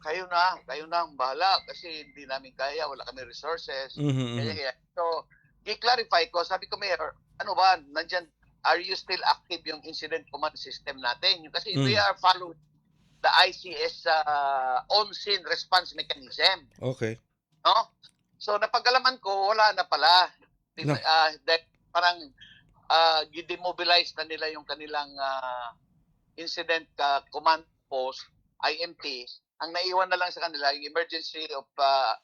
kayo na ang bahala kasi hindi namin kaya, wala kami resources. So, i-clarify ko, sabi ko, Mayor, ano ba, nandyan, are you still active yung incident command system natin? Kasi we are following the ICS on-scene response mechanism. Okay. No? So napag-alaman ko, wala na pala. No. Parang gidemobilize na nila yung kanilang incident command post, IMT. Ang naiwan na lang sa kanila, yung Emergency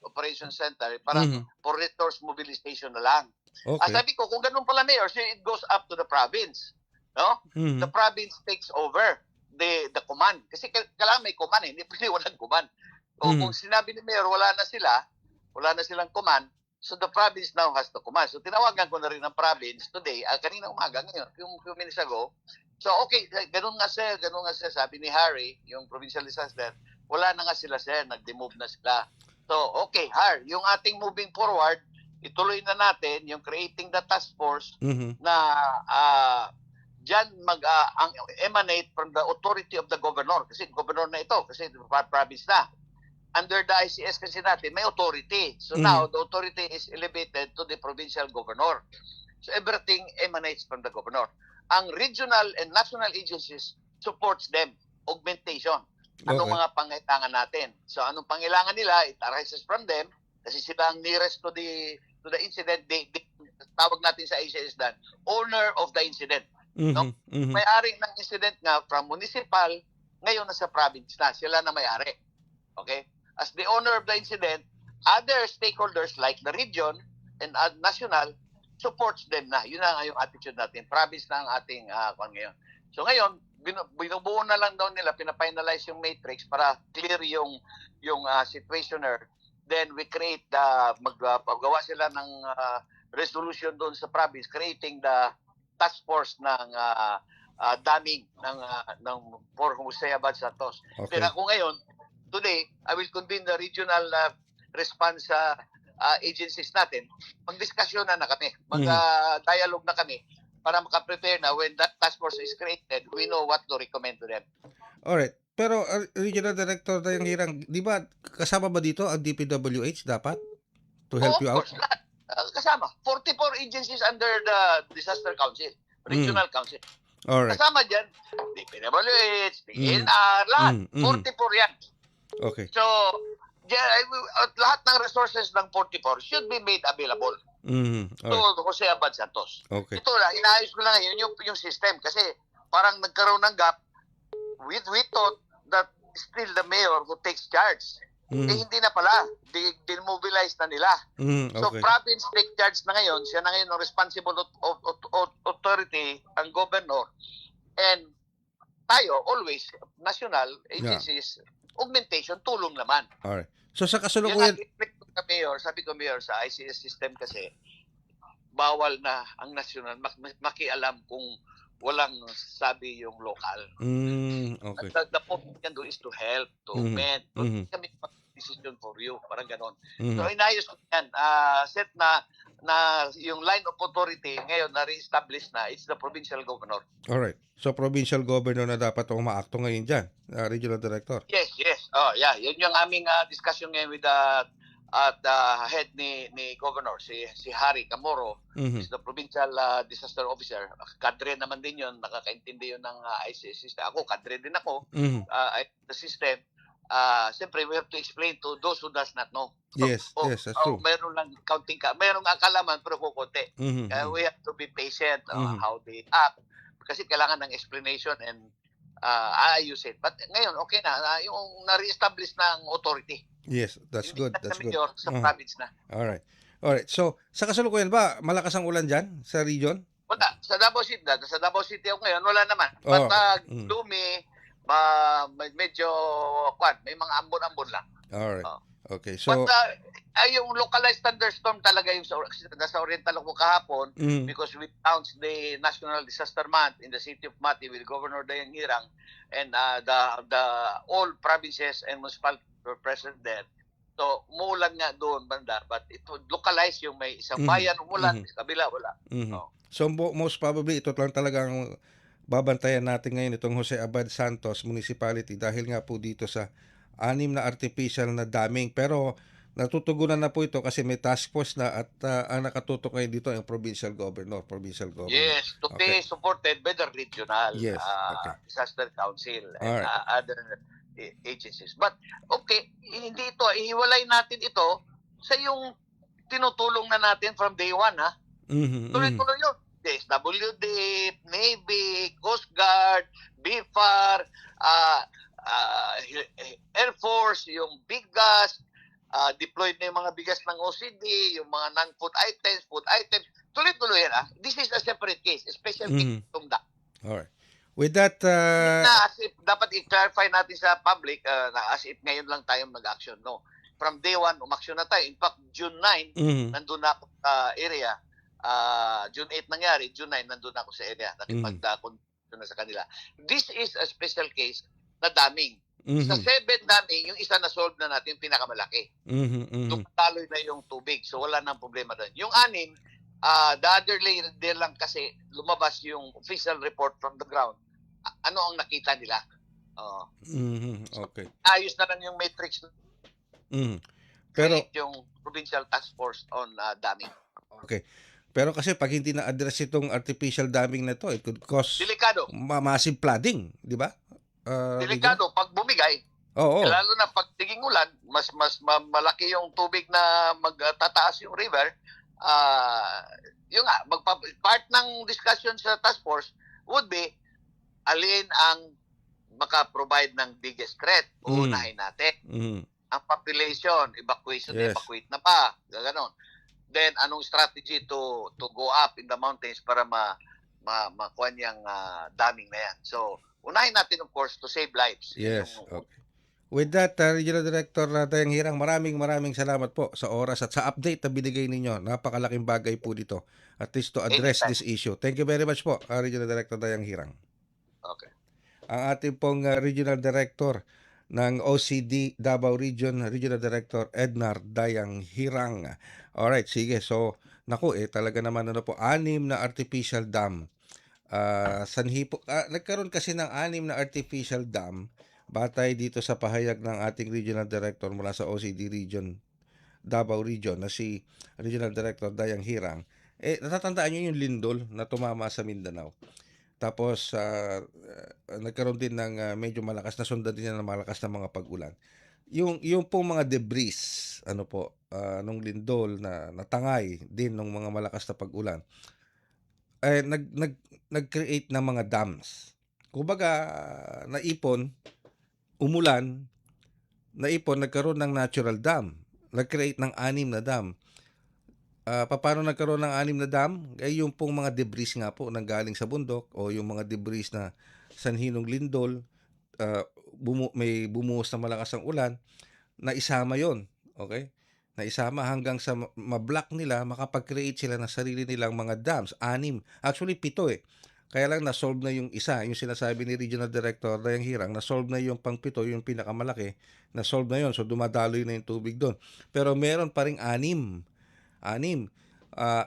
Operations Center, parang for resource mobilization na lang. Okay. Sabi ko, kung ganun pala, Mayor, so it goes up to the province. No? Mhm. The province takes over the command. Kasi kailangan may command, hindi pwede walang command. O kung sinabi ni Mayor, wala na silang command, so the province now has the command. So tinawagan ko na rin ng province today, kanina umaga ngayon, yung few minutes ago. So okay, ganun nga sir, sabi ni Harry, yung provincial disaster, wala na nga sila sir, nag-demove na sila. So okay, Har, yung ating moving forward, ituloy na natin yung creating the task force na dyan ang emanate from the authority of the governor. Kasi governor na ito, kasi province na. Under the ICS kasi natin, may authority. So now, the authority is elevated to the provincial governor. So everything emanates from the governor. Ang regional and national agencies supports them, augmentation. Anong mga pangailangan natin? So anong pangailangan nila, it arises from them, kasi sila ang nearest to the incident. They tawag natin sa ICS dan, owner of the incident. No? May-ari ng incident nga from municipal, ngayon nasa province na. Sila na may-ari. Okay? As the owner of the incident, other stakeholders like the region and national supports them na. Yun na yung attitude natin. Province na ang ating ngayon. So ngayon, binubuo na lang daw nila, pinafinalize yung matrix para clear yung situationer. Then we create paggawa sila ng resolution doon sa province, creating the task force ng daming ng Port Jose Abad Santos. Okay. Kaya ako ngayon, today, I will convene the regional response agencies natin. Mag-discussion na kami. Mag-dialogue na kami para makaprepare na when that task force is created, we know what to recommend to them. Alright. Pero Regional Director Dayang Hirang, di ba kasama ba dito ang DPWH dapat? To help you out? Of course, lahat. Kasama. 44 agencies under the Disaster Council, Regional Council. Alright. Kasama dyan, DPWH, PNR, lahat. 44 yan. Okay. So, lahat ng resources ng 44 should be made available to Jose Abad Santos. Okay. Ito na, inaayos ko lang ngayon yung system kasi parang nagkaroon ng gap. We thought that still the mayor who takes charge. Hindi na pala. Demobilize na nila. So, province take charge na ngayon. Siya na ngayon ang responsible authority, ang governor. And tayo, always, national agencies, augmentation, tulong naman. Alright. So, sa Yung kasalukuyan... mayor, sabi ko mayor, sa ICS system kasi, bawal na ang national makialam kung walang sabi yung local. Okay. The point can do is to help, to augment, to kami decision for you, parang ganon. So inayos ko yan. Set na yung line of authority ngayon na re-establish na, it's the provincial governor. Alright. So, provincial governor na dapat ang umaakto ngayon dyan, Regional Director. Yes. Oh, yeah. Yun yung aming discussion ngayon with the head ni Governor, si Harry Camoro, is the provincial disaster officer. Kadre naman din yun, nakakaintindi yun ng ICS system. Ako, kadre din ako. The system, siyempre, we have to explain to those who does not know. Yes, that's true. Meron lang counting merong akalaman pero kukunti. We have to be patient how they act. Kasi kailangan ng explanation and aayusin. But ngayon, okay na. Yung na-re-establish ng authority. Yes, that's good. That's good. Sa province na. Alright. So, sa kasalukuyan ba, malakas ang ulan dyan sa region? Wala. Sa Davao City, ako ngayon, wala naman. But gloomy, medyo, may mga ambon-ambon lang. Alright. Okay, so... But yung localized thunderstorm talaga yung nasa Oriental ako kahapon because we announced the National Disaster Month in the city of Mati with Governor Dayang Hirang and the all provinces and municipalities were present there. So, umuulan nga doon banda, but it would localize yung may isang bayan umulan, sa kabila wala. So, most probably, ito lang talagang babantayan natin ngayon itong Jose Abad Santos Municipality dahil nga po dito sa 6 na artificial na daming. Pero, natutugunan na po ito kasi may task force na at ang nakatutok ngayon dito ang provincial governor. Yes, to be supported by the regional Yes, disaster council and Alright. other agencies. But okay, hindi ito, ihiwalay natin ito sa yung tinutulong na natin from day one, ha? Tuloy-tuloy yun. DSWD, Navy, Coast Guard, BIFAR, Air Force, yung bigas, deployed na yung mga bigas ng OCD, yung mga non-food items, food items. Tuloy-tuloy yan, ha? This is a separate case, a special case itong Alright. With that, na as if, dapat i-clarify natin sa public na as if ngayon lang tayo mag-action. No. From day one, umaksyon na tayo. In fact, June 9, nandun na ako sa area. June 8 nangyari, June 9, nandun na ako sa area. Nakipag-contact na sa kanila. This is a special case na daming. Sa 7 daming, yung isa na-solve na natin, yung pinakamalaki. Tumataloy na yung tubig. So, wala nang problema doon. Yung 6, the other layer there lang kasi lumabas yung official report from the ground. Ano ang nakita nila? Okay. Ayos na lang yung matrix. Pero Yung Provincial Task Force on Damming. okay. Pero kasi pag hindi na-address itong artificial damming na to, it could cause Delikado. massive flooding, di ba? Delikado pag bumigay. Oo. Lalo na pag tiging ulan, mas malaki yung tubig na magtataas yung river. Yung nga, part ng discussion sa task force would be alin ang maka-provide ng biggest threat. Uunahin natin. Ang population, evacuate na ba? Ganon. Then, anong strategy to go up in the mountains para makuha niyang damming na yan. So, unahin natin, of course, to save lives. Yes, okay. With that, Regional Director Dayang Hirang, maraming salamat po sa oras at sa update na binigay ninyo. Napakalaking bagay po dito, at least to address this issue. Thank you very much po, Regional Director Dayang Hirang. Okay. Ang ating pong Regional Director ng OCD Davao Region, Regional Director Ednar Dayang Hirang. Alright, sige. So, talaga naman 6 na artificial dam. Sanhi po, nagkaroon kasi ng 6 na artificial dam batay dito sa pahayag ng ating Regional Director mula sa OCD Region, Davao Region, na si Regional Director Dayang Hirang. Natatandaan nyo yung lindol na tumama sa Mindanao. Tapos, nagkaroon din ng medyo malakas na sundan din ng malakas na mga pag-ulan. Yung pong mga debris, nung lindol na natangay din ng mga malakas na pag-ulan, nag-create ng mga dams. Kumbaga, naipon, umulan, nagkaroon ng natural dam. Nag-create ng 6 na dam. Paano nagkaroon ng 6 na dam? Yung pong mga debris nga po nang galing sa bundok o yung mga debris na sanhi ng lindol, may bumuhos na malakas ang ulan, naisama yon. Okay? Naisama hanggang sa ma-block nila, makapag-create sila ng sarili nilang mga dams. 6. Actually, 7 eh. Kaya lang na-solve na yung isa, yung sinasabi ni Regional Director Dayang Hirang, na-solve na yung pang-7, yung pinakamalaki, na-solve na yon. So dumadaloy na yung tubig doon. Pero meron pa ring 6.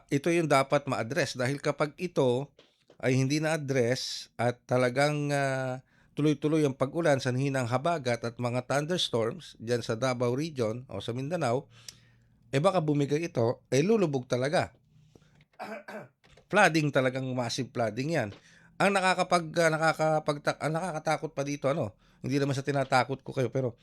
Ito yung dapat ma-address dahil kapag ito ay hindi na-address at talagang tuloy-tuloy ang pag-ulan, sanhi ng habagat at mga thunderstorms dyan sa Davao Region o sa Mindanao, baka bumigay ito, lulubog talaga. Flooding, talagang massive flooding yan. Ang nakakatakot pa dito, hindi naman sa tinatakot ko kayo, pero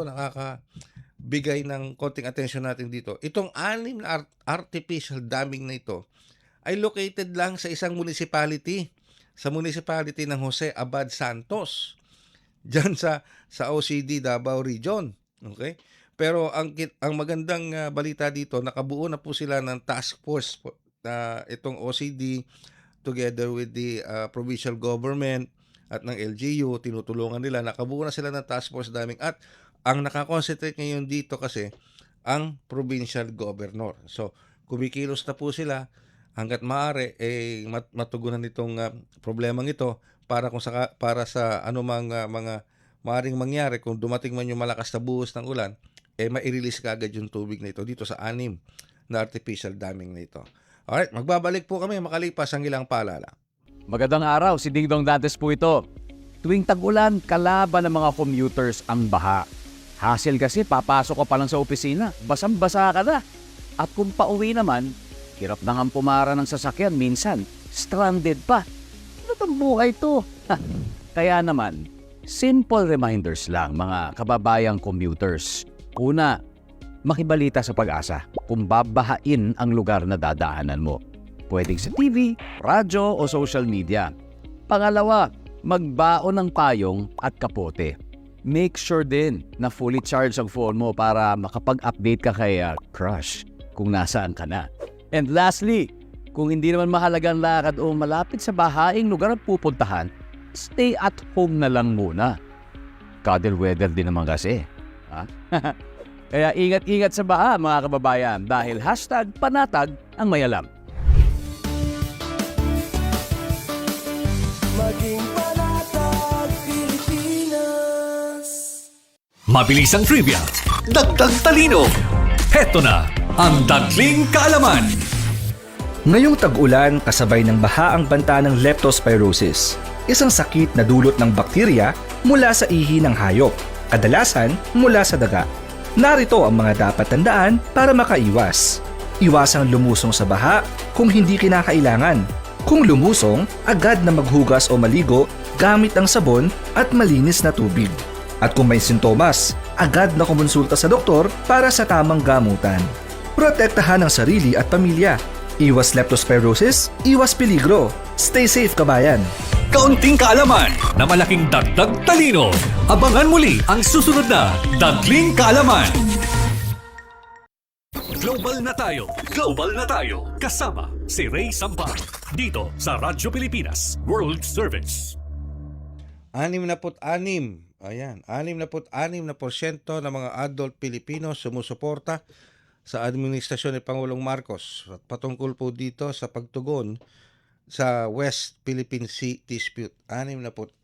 nakakabigay ng konting attention natin dito. Itong 6 na artificial damming na ito ay located lang sa isang municipality, sa municipality ng Jose Abad Santos, dyan sa OCD Davao Region. Okay? Pero ang magandang balita dito, nakabuo na po sila ng task force, itong OCD together with the provincial government at ng LGU, tinutulungan nila, nakabuo na sila ng task force damming, at ang nakakonsentrate ngayon dito kasi ang provincial governor. So, kumikilos na po sila hanggat maaari matugunan itong problemang ito para sa anumang mga maaring mangyari kung dumating man yung malakas na buhos ng ulan, mai-release kaagad yung tubig na ito dito sa 6 na artificial damming na ito. Alright, magbabalik po kami makalipas ang ilang paalala. Magandang araw, si Dingdong Dantes po ito. Tuwing tag-ulan, kalaban ng mga commuters ang baha. Hassle kasi, papasok ka pa lang sa opisina, basang-basa ka na. At kung pauwi naman, hirap na nga pumara ng sasakyan, minsan stranded pa. Ano Totoong buhay to. Kaya naman, simple reminders lang mga kababayang commuters. Una, makibalita sa Pag-asa kung babahain ang lugar na dadaanan mo. Pwedeng sa TV, radyo o social media. Pangalawa, magbaon ng payong at kapote. Make sure din na fully charged ang phone mo para makapag-update ka kay crush kung nasaan ka na. And lastly, kung hindi naman mahalagang lakad o malapit sa bahaing lugar ang pupuntahan, stay at home na lang muna. Cuddle weather din naman kasi. Ha? Kaya ingat-ingat sa baha mga kababayan dahil #panatag ang may alam. Maging panatag Pilipinas. Mabilis ang trivia, dagdag talino. Heto na ang Dagling Kaalaman. Ngayong tag-ulan, kasabay ng baha ang banta ng leptospirosis, isang sakit na dulot ng bakterya mula sa ihi ng hayop, kadalasan mula sa daga. Narito ang mga dapat tandaan para makaiwas. Iwasang lumusong sa baha kung hindi kinakailangan. Kung lumusong, agad na maghugas o maligo gamit ang sabon at malinis na tubig. At kung may sintomas, agad na kumonsulta sa doktor para sa tamang gamutan. Protektahan ang sarili at pamilya. Iwas leptospirosis, iwas peligro. Stay safe, kabayan! Kaunting kaalaman na malaking dagdag talino. Abangan muli ang susunod na Dagling Kaalaman. Global na tayo. Global na tayo. Kasama si Ray Sampar. Dito sa Radyo Pilipinas World Service. 66%. Ayan, 66% ng mga adult Pilipino sumusuporta sa administrasyon ni Pangulong Marcos. At patungkol po dito sa pagtugon sa West Philippine Sea Dispute. 66.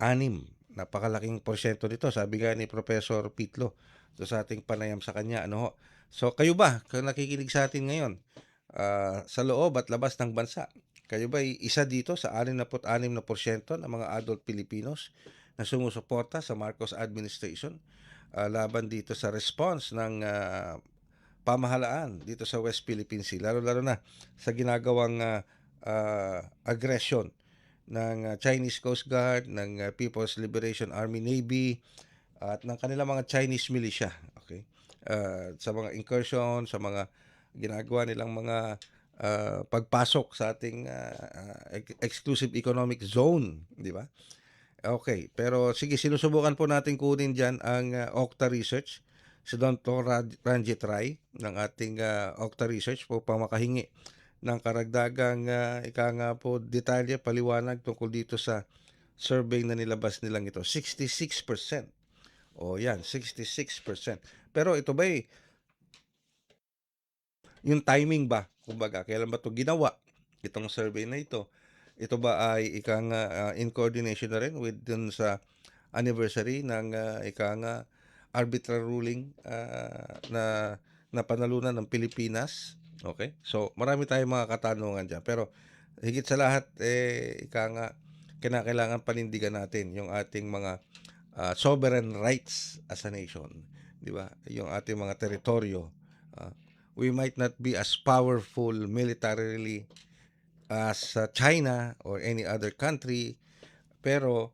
Napakalaking porsyento nito. Sabi nga ni Professor Pitlo sa ating panayam sa kanya. Ano ho? So kayo ba, kung nakikinig sa atin ngayon, sa loob at labas ng bansa, kayo ba isa dito sa 66% ng mga adult Filipinos na sumusuporta sa Marcos administration laban dito sa response ng pamahalaan dito sa West Philippine Sea, lalo-lalo na sa ginagawang aggression ng Chinese Coast Guard, ng People's Liberation Army Navy, at ng kanilang mga Chinese militia, okay? Sa mga incursion, sa mga ginagawa nilang mga pagpasok sa ating exclusive economic zone, di ba? Okay, pero sige, sinusubukan po natin kunin dyan ang Octa Research, si Dr. Ranjit Rai ng ating Octa Research po pa makahingi ng karagdagang detalye, paliwanag tungkol dito sa survey na nilabas nilang ito. 66%. O yan, 66%. Pero ito ba yung timing ba? Kumbaga, kailan ba ito ginawa? Itong survey na ito. Ito ba ay in coordination na rin with dun sa anniversary ng arbitral ruling na panalunan ng Pilipinas? Okay? So, marami tayong mga katanungan dyan. Pero, higit sa lahat, kinakailangan panindigan natin yung ating mga sovereign rights as a nation. Di ba? Yung ating mga teritoryo. We might not be as powerful militarily as China or any other country, pero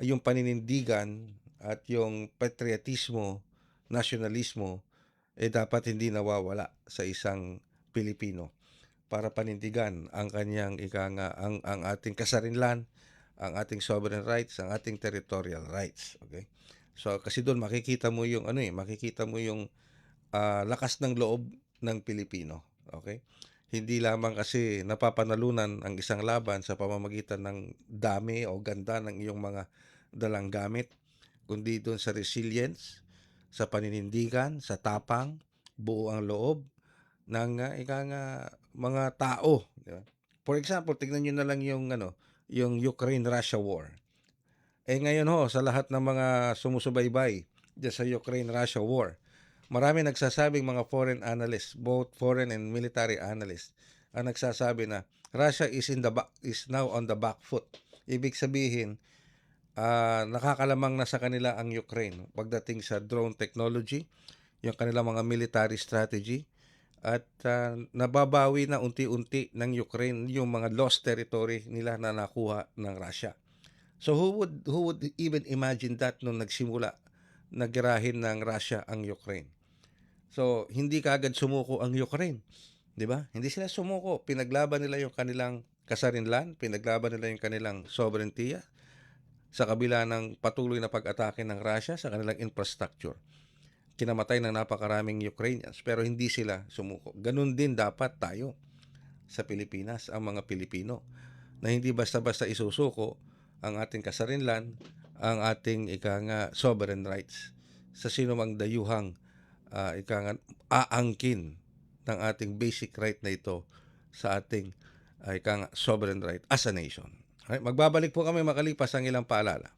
yung paninindigan at yung patriotismo, nasyonalismo, dapat hindi nawawala sa isang Pilipino para panindigan ang kanyang ang ating kasarinlan, ang ating sovereign rights, ang ating territorial rights. Okay? So kasi doon makikita mo yung lakas ng loob ng Pilipino. Okay? Hindi lamang kasi napapanalunan ang isang laban sa pamamagitan ng dami o ganda ng iyong mga dalang gamit, kundi doon sa resilience, sa paninindigan, sa tapang, buo ang loob ng mga tao. Diba? For example, tignan nyo na lang yung Ukraine-Russia war. Ngayon sa lahat ng mga sumusubaybay dyan sa Ukraine-Russia war, marami nagsasabing mga foreign analysts, both foreign and military analysts, ang nagsasabi na Russia is now on the back foot. Ibig sabihin, nakakalamang na sa kanila ang Ukraine pagdating sa drone technology, yung kanilang mga military strategy, at nababawi na unti-unti ng Ukraine yung mga lost territory nila na nakuha ng Russia. So who would even imagine that nung nagsimula nagirahin ng Russia ang Ukraine? So hindi kaagad sumuko ang Ukraine, 'di ba? Hindi sila sumuko, pinaglaban nila yung kanilang kasarinlan, pinaglaban nila yung kanilang sovereignty sa kabila ng patuloy na pag-atake ng Russia sa kanilang infrastructure. Kinamatay ng napakaraming Ukrainians pero hindi sila sumuko. Ganun din dapat tayo sa Pilipinas, ang mga Pilipino, na hindi basta-basta isusuko ang ating kasarinlan, ang ating sovereign rights sa sinumang dayuhang aangkin ng ating basic right na ito sa ating sovereign right as a nation. Alright, magbabalik po kami makalipas ang ilang paalala.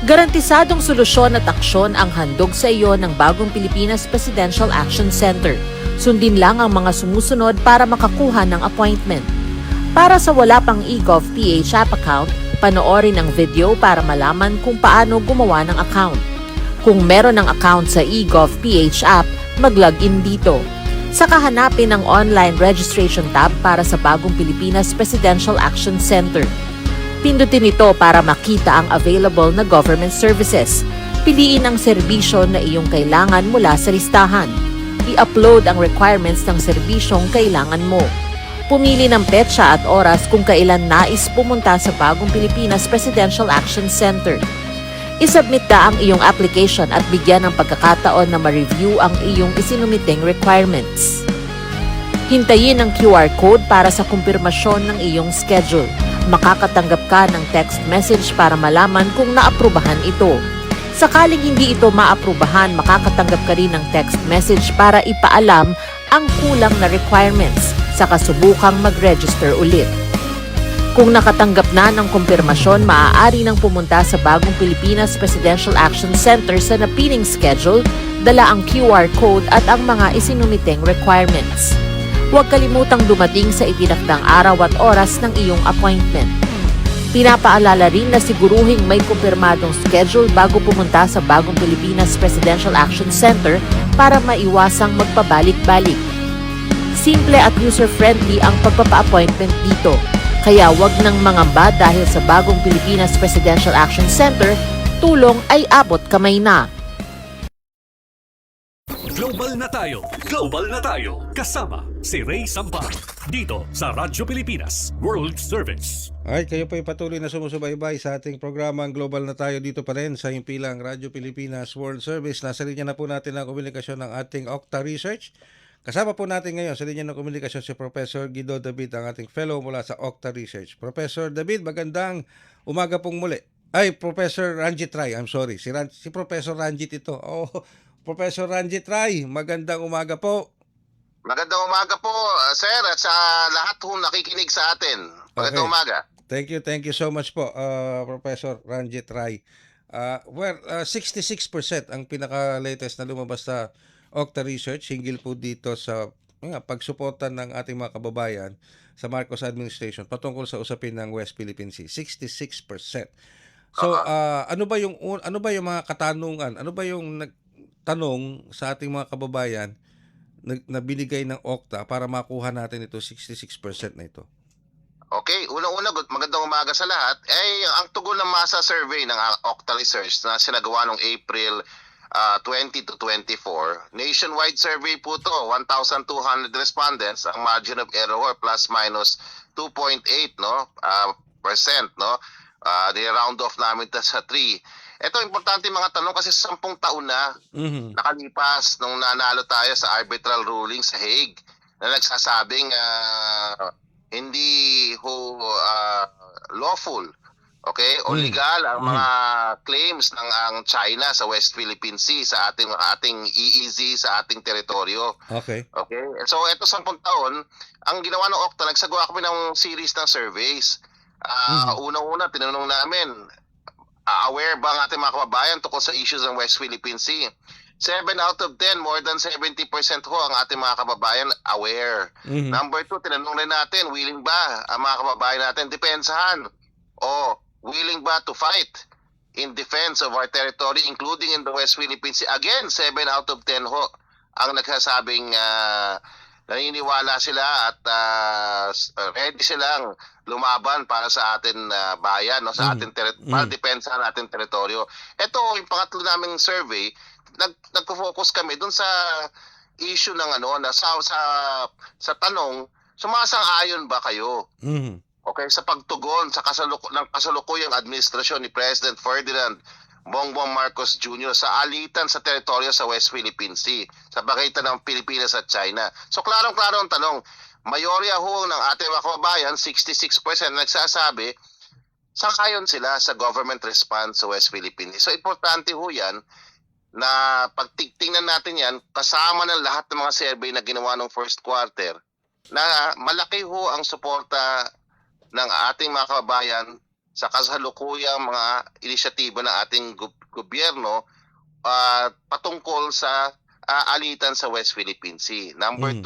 Garantisadong solusyon at aksyon ang handog sa iyo ng Bagong Pilipinas Presidential Action Center. Sundin lang ang mga sumusunod para makakuha ng appointment. Para sa wala pang eGov PH app account, panoorin ang video para malaman kung paano gumawa ng account. Kung meron ng account sa eGov PH app, mag-login dito. Saka hanapin ang online registration tab para sa Bagong Pilipinas Presidential Action Center. Pindutin ito para makita ang available na government services. Piliin ang serbisyo na iyong kailangan mula sa listahan. I-upload ang requirements ng serbisyong kailangan mo. Pumili ng petsa at oras kung kailan nais pumunta sa Bagong Pilipinas Presidential Action Center. I-submit na ang iyong application at bigyan ng pagkakataon na ma-review ang iyong isinumiting requirements. Hintayin ang QR code para sa kumpirmasyon ng iyong schedule. Makakatanggap ka ng text message para malaman kung naaprubahan ito. Sakaling hindi ito maaprubahan, makakatanggap ka rin ng text message para ipaalam ang kulang na requirements sa kasubukang mag-register ulit. Kung nakatanggap na ng kumpirmasyon, maaari nang pumunta sa Bagong Pilipinas Presidential Action Center sa napiling schedule, dala ang QR code at ang mga isinumiting requirements. Huwag kalimutang dumating sa itinakdang araw at oras ng iyong appointment. Pinapaalala rin na siguruhing may kumpirmadong schedule bago pumunta sa Bagong Pilipinas Presidential Action Center para maiwasang magpabalik-balik. Simple at user-friendly ang pagpapa-appointment dito, kaya huwag nang mangamba dahil sa Bagong Pilipinas Presidential Action Center, tulong ay abot kamay na. Global na tayo! Global na tayo! Kasama si Ray Sampag dito sa Radyo Pilipinas World Service. Alright, kayo po ay patuloy na sumusubaybay sa ating programang Global na tayo dito pa rin sa himpilang Radyo Pilipinas World Service. Nasa linya na po natin ang komunikasyon ng ating Octa Research. Kasama po natin ngayon sa linya ng komunikasyon si Professor Guido David, ang ating fellow mula sa Octa Research. Professor David, magandang umaga pong muli. Ay, Professor Ranjit Rai, I'm sorry. Si Professor Ranjit ito. Oh, Professor Ranjit Rai, magandang umaga po. Magandang umaga po, sir, at sa lahat hong nakikinig sa atin. Magandang umaga. Thank you so much po, Professor Ranjit Rai. 66% ang pinaka-latest na lumabas sa Octa Research, hinggil po dito sa pagsuporta ng ating mga kababayan sa Marcos administration patungkol sa usapin ng West Philippine Sea. 66%. So, ano ba yung mga katanungan? Ano ba yung tanong sa ating mga kababayan na binigay ng Octa para makuha natin ito 66% na ito? Okay, unang-una, magandang umaga sa lahat. Ang tugon ng masa survey ng Octa Research na sinagawa noong April 20 to 24, nationwide survey po to, 1,200 respondents, ang margin of error plus minus 2.8 percent, ni-round off namin sa 3. Ito, importante mga tanong kasi 10 taon na nakalipas nung nanalo tayo sa arbitral ruling sa Hague na nagsasabing hindi lawful, okay, o legal ang mga claims ng ang China sa West Philippine Sea sa ating EEZ sa ating teritoryo. Okay. Okay. So ito 10 taon, ang ginawa ng Octa, nagsagawa kami ng series ng surveys. Unang-una, tinanong namin, aware ba ang ating mga kababayan tungkol sa issues ng West Philippine Sea? 7 out of 10, more than 70% ho ang ating mga kababayan aware. Number 2, tinanong rin natin, willing ba ang mga kababayan natin depensahan? O willing ba to fight in defense of our territory, including in the West Philippine Sea. Again, 7 out of 10 ho ang nagsasabing naniniwala sila at ready silang lumaban para sa atin bayan, no, sa ating para depensa ng ating teritoryo. Ito, yung pangatlo naming survey, nagfo-focus kami dun sa issue ng sa tanong, sumasang-ayon ba kayo? Okay, sa pagtugon sa kasalukuyang administrasyon ni President Ferdinand Bongbong Marcos Jr. sa alitan sa teritoryo sa West Philippine Sea, sa pagitan ng Pilipinas at China. So klarong-klaro ang tanong, mayorya ho ng ating mga kababayan, 66% nagsasabi, sang-ayon sila sa government response sa West Philippine Sea. So importante ho yan na pagtingnan natin yan, kasama ng lahat ng mga survey na ginawa ng first quarter, na malaki ho ang suporta ng ating mga kababayan sa kasalukuyang mga inisyatiba ng ating gobyerno patungkol sa alitan sa West Philippine Sea. Number 2,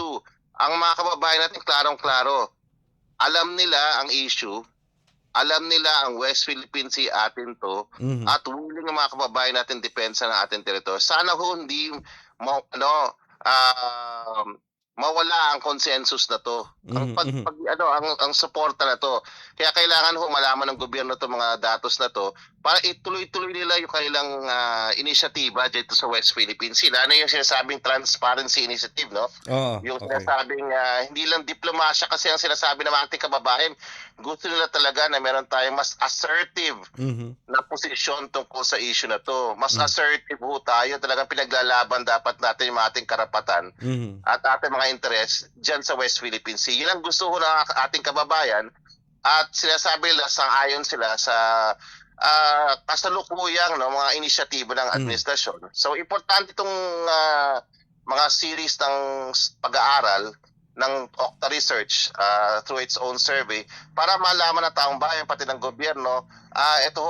ang mga kababayan natin klarong-klaro, alam nila ang issue, alam nila ang West Philippine Sea atin to, at willing ang mga kababayan natin depensa ng ating teritoryo. Sana ho hindi mawala ang consensus na to. Ang suporta na to. Kaya kailangan ho malaman ng gobyerno to mga datos na to para ituloy-tuloy nila yung kanilang inisyatiba dito sa West Philippine Sea. Lalo yung sinasabing transparency initiative, no? Yung sinasabing hindi lang diplomasya kasi ang sinasabi ng ating kababayan, gusto nila talaga na meron tayong mas assertive na posisyon tungkol sa issue na to. Mas assertive ho tayo, talagang pinaglalaban dapat natin yung ating karapatan at ating mga interest dyan sa West Philippine Sea. Yun ang gusto ho ng ating kababayan at sinasabi nila sang-ayon sila sa kasalukuyang mga inisyatiba ng administrasyon. So importante itong mga series ng pag-aaral ng Okta Research through its own survey para malaman ng taong bayan pati ng gobyerno ito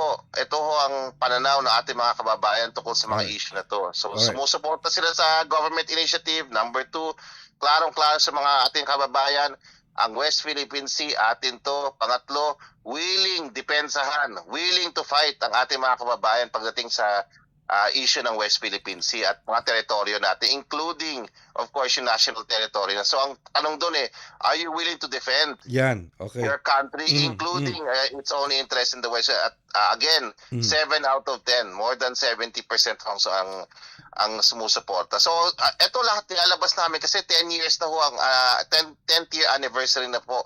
ho ang pananaw ng ating mga kababayan tungkol sa mga issue na to. So sumusuporta sila sa government initiative. Number 2, klarong-klaro sa mga ating kababayan, ang West Philippine Sea atin to. Pangatlo, willing depensahan, willing to fight ang ating mga kababayan pagdating sa issue ng West Philippine Sea at mga teritoryo natin, including, of course, yung national territory. So ang tanong doon are you willing to defend your country, including its own interest in the West? At again, 7 out of 10, more than 70% ang sumusuporta. So ito lahat nilalabas namin kasi 10 years na ho ang 10th year anniversary na po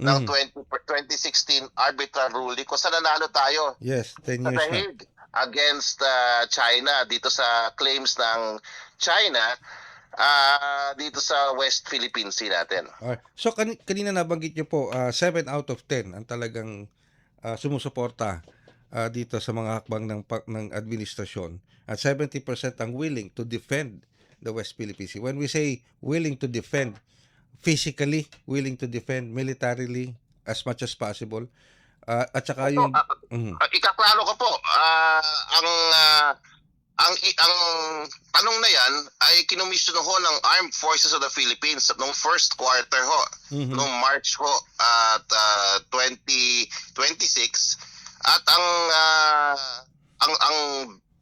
ng 2016 arbitral ruling kung saan nanalo tayo. Yes, 10 years na. Against China dito sa claims ng China dito sa West Philippine Sea natin. So kanina nabanggit niyo po 7 out of 10 ang talagang sumusuporta dito sa mga hakbang ng administrasyon at 70% ang willing to defend the West Philippine Sea. When we say willing to defend, physically willing to defend, militarily as much as possible. At saka yung ikaklaro ko po ang tanong na yan ay kinomisyon ho ng Armed Forces of the Philippines noong first quarter ho noong March ho at 2026 at ang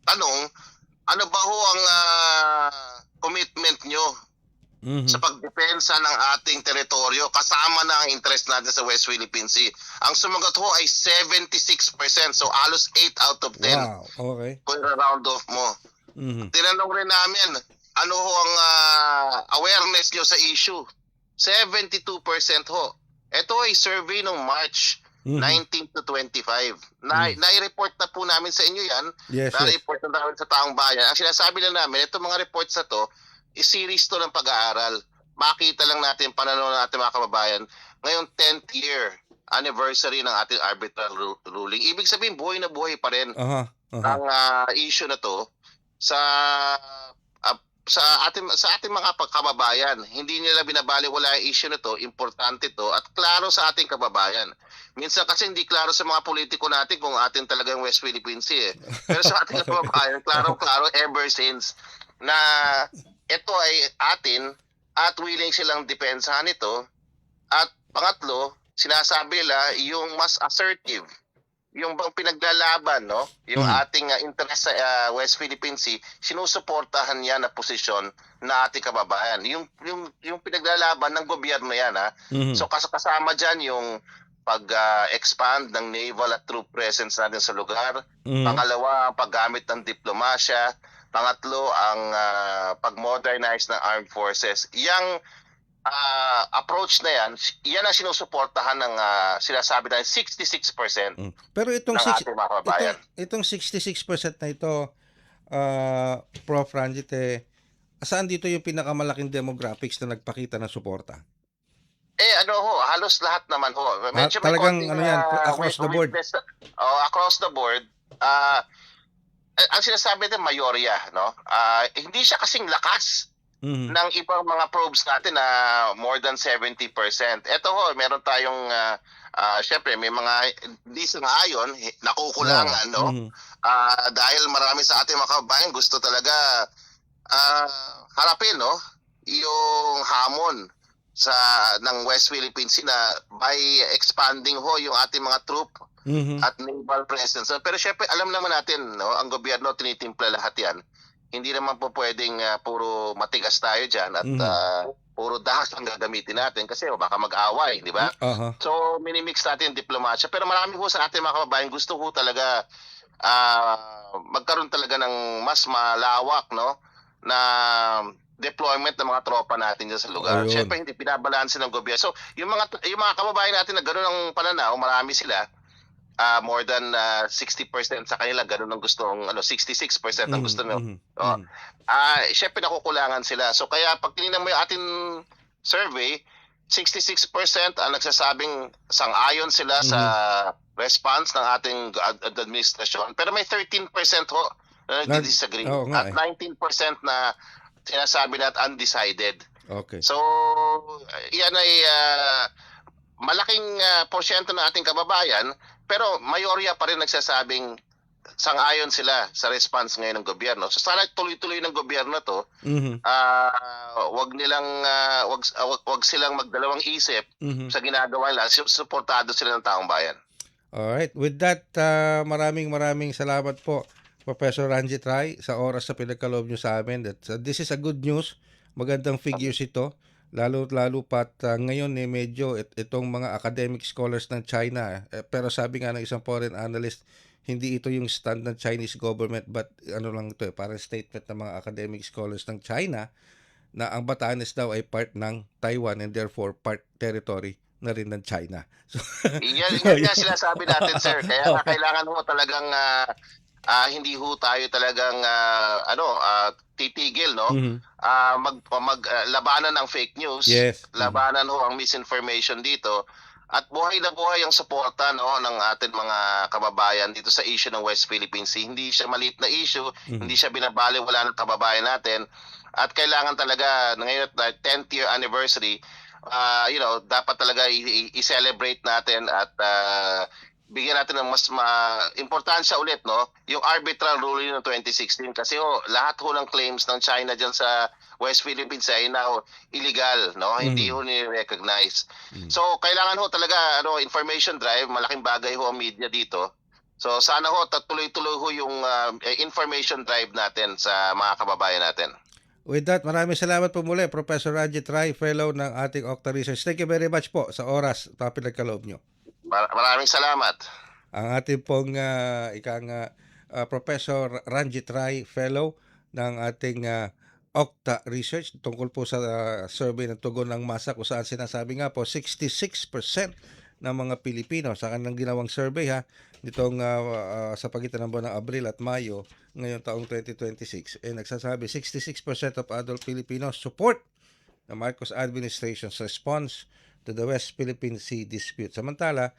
tanong, ano ba ho ang commitment nyo sa pagdepensa ng ating teritoryo kasama na ang interest natin sa West Philippine Sea? Ang sumagot ho ay 76%, so alos 8 out of 10. Wow, okay. Kung round off mo. Tinanong rin namin, ano ho ang awareness nyo sa issue? 72% ho. Ito ay survey noong March 19 to 25. Nai-report na po namin sa inyo yan. Nai-report na namin sa taong bayan. Ang sinasabi lang namin, itong mga reports na to, series to ng pag-aaral. Makita lang natin pananaw ng ating mga kababayan ngayong 10th year anniversary ng ating arbitral ruling. Ibig sabihin, buhay na buhay pa rin ang issue na to sa ating mga kababayan. Hindi nila binabaliwala ang issue na to, importante to at klaro sa ating kababayan. Minsan kasi hindi klaro sa mga politiko natin kung atin talagang West Philippine Sea. Pero sa ating kababayan, klaro ever since na ito ay atin at willing silang depensahan ito. At pangatlo, sinasabi nila yung mas assertive yung bang pinaglalaban, no? Yung ating interest sa West Philippine Sea, sinusuportahan niya na posisyon na ating kababayan. Yung pinaglalaban ng gobyerno yan, ha? So kasama diyan yung pag-expand ng naval at troop presence natin sa lugar. Pangalawa, ang paggamit ng diplomasya. Pangatlo, ang pag-modernize ng armed forces. Yang approach na yan ang sinusuportahan ng sinasabi na 66% Pero itong ng ating mga kababayan. itong 66% na ito, Prof. Ranjit, saan dito yung pinakamalaking demographics na nagpakita ng suporta? Halos lahat naman ho. Medyo may talagang konting, ano yan, across the board. Across the board. Ang sinasabi natin, mayorya, no? Hindi siya kasing lakas ng ibang mga probes natin na more than 70%. Ito ho, meron tayong, syempre, may mga hindi sang-ayon, nakukulangan, no? Dahil marami sa ating mga kababayan gusto talaga harapin, no? Yung hamon ng West Philippine Sea na by expanding ho yung ating mga troop at naval presence. Pero syempre, alam naman natin, no? Ang gobyerno tinitimpla lahat yan. Hindi naman po pwedeng puro matigas tayo dyan at puro dahas ang gagamitin natin kasi baka mag-away, di ba? So, minimix natin yung diplomasya. Pero marami po sa ating mga kababayan gusto ko talaga magkaroon talaga ng mas malawak, no, na deployment ng mga tropa natin dyan sa lugar. Siyempre, hindi binabalansin ng gobyerno. So, yung mga kababayan natin na gano'n ang pananaw, marami sila. More than 60% sa kanila ganun ang gustong 66% ang gusto nyo. Syempre nakukulangan sila. So kaya pag tinignan mo yung ating survey, 66% ang nagsasabing sang-ayon sila sa response ng ating administrasyon. Pero may 13% ho na nag-disagree. At 19% na sinasabi na undecided. So yan ay malaking porsyento ng ating kababayan. Pero mayorya pa rin nagsasabing sang-ayon sila sa response ngayon ng gobyerno. So sana tuloy-tuloy ng gobyerno to. Wag silang magdalawang isip sa ginagawa nila. Suportado sila ng taong bayan. Alright. With that, maraming salamat po, Professor Ranjit Rai, sa oras sa pinagkaloob nyo sa amin. This is a good news. Magandang figures ito. Lalo pat ngayon medyo itong mga academic scholars ng China, pero sabi nga ng isang foreign analyst, hindi ito yung stand ng Chinese government but lang ito, parang statement ng mga academic scholars ng China na ang Batanes daw ay part ng Taiwan and therefore part territory na rin ng China. So, yan nga sinasabi natin, sir. Kaya kailangan mo talagang hindi ho tayo talagang titigil, no? Labanan ng fake news, labanan ho ang misinformation dito, at buhay na buhay ang suporta, no, ng ating mga kababayan dito sa issue ng West Philippine Sea. Hindi siya maliit na issue, hindi siya binabaliwala ng kababayan natin, at kailangan talaga ngayon at 10th year anniversary, dapat talaga i-celebrate natin at bigyan natin ng mas importansya ulit, no, yung arbitral ruling ng 2016 kasi lahat ho ng claims ng China diyan sa West Philippines ay now illegal, no, hindi ho ni-recognize. So kailangan ho talaga information drive, malaking bagay ho ang media dito. So sana ho tuloy-tuloy ho yung information drive natin sa mga kababayan natin. With that, maraming salamat po muli, Professor Ranjit Rai, fellow ng ating Octa Research. Thank you very much po sa oras na pinagkaloob nyo. Maraming salamat. Ang ating pong Professor Ranjit Rai, fellow ng ating Octa Research tungkol po sa survey ng tugon ng masa kung saan sinasabi nga po 66% ng mga Pilipino sa kanilang ginawang survey nitong sa pagitan ng buwan ng Abril at Mayo ngayong taong 2026 nagsasabi 66% of adult Filipinos support the Marcos administration's response to the West Philippine Sea dispute. Samantala,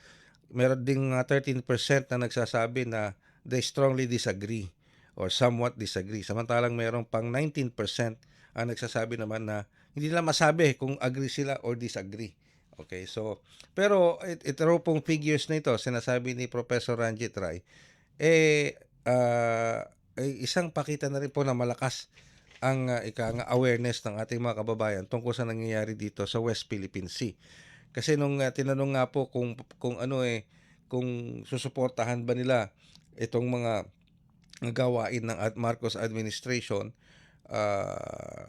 meron ding 13% na nagsasabi na they strongly disagree or somewhat disagree. Samantalang merong pang 19% ang nagsasabi naman na hindi nila masabi kung agree sila or disagree. Okay, so, pero ito pong figures na ito, sinasabi ni Professor Ranjit Rai, isang pakita na rin po na malakas ang awareness ng ating mga kababayan tungkol sa nangyayari dito sa West Philippine Sea. Kasi nung tinanong nga po kung kung susuportahan ba nila itong mga gawain ng Marcos administration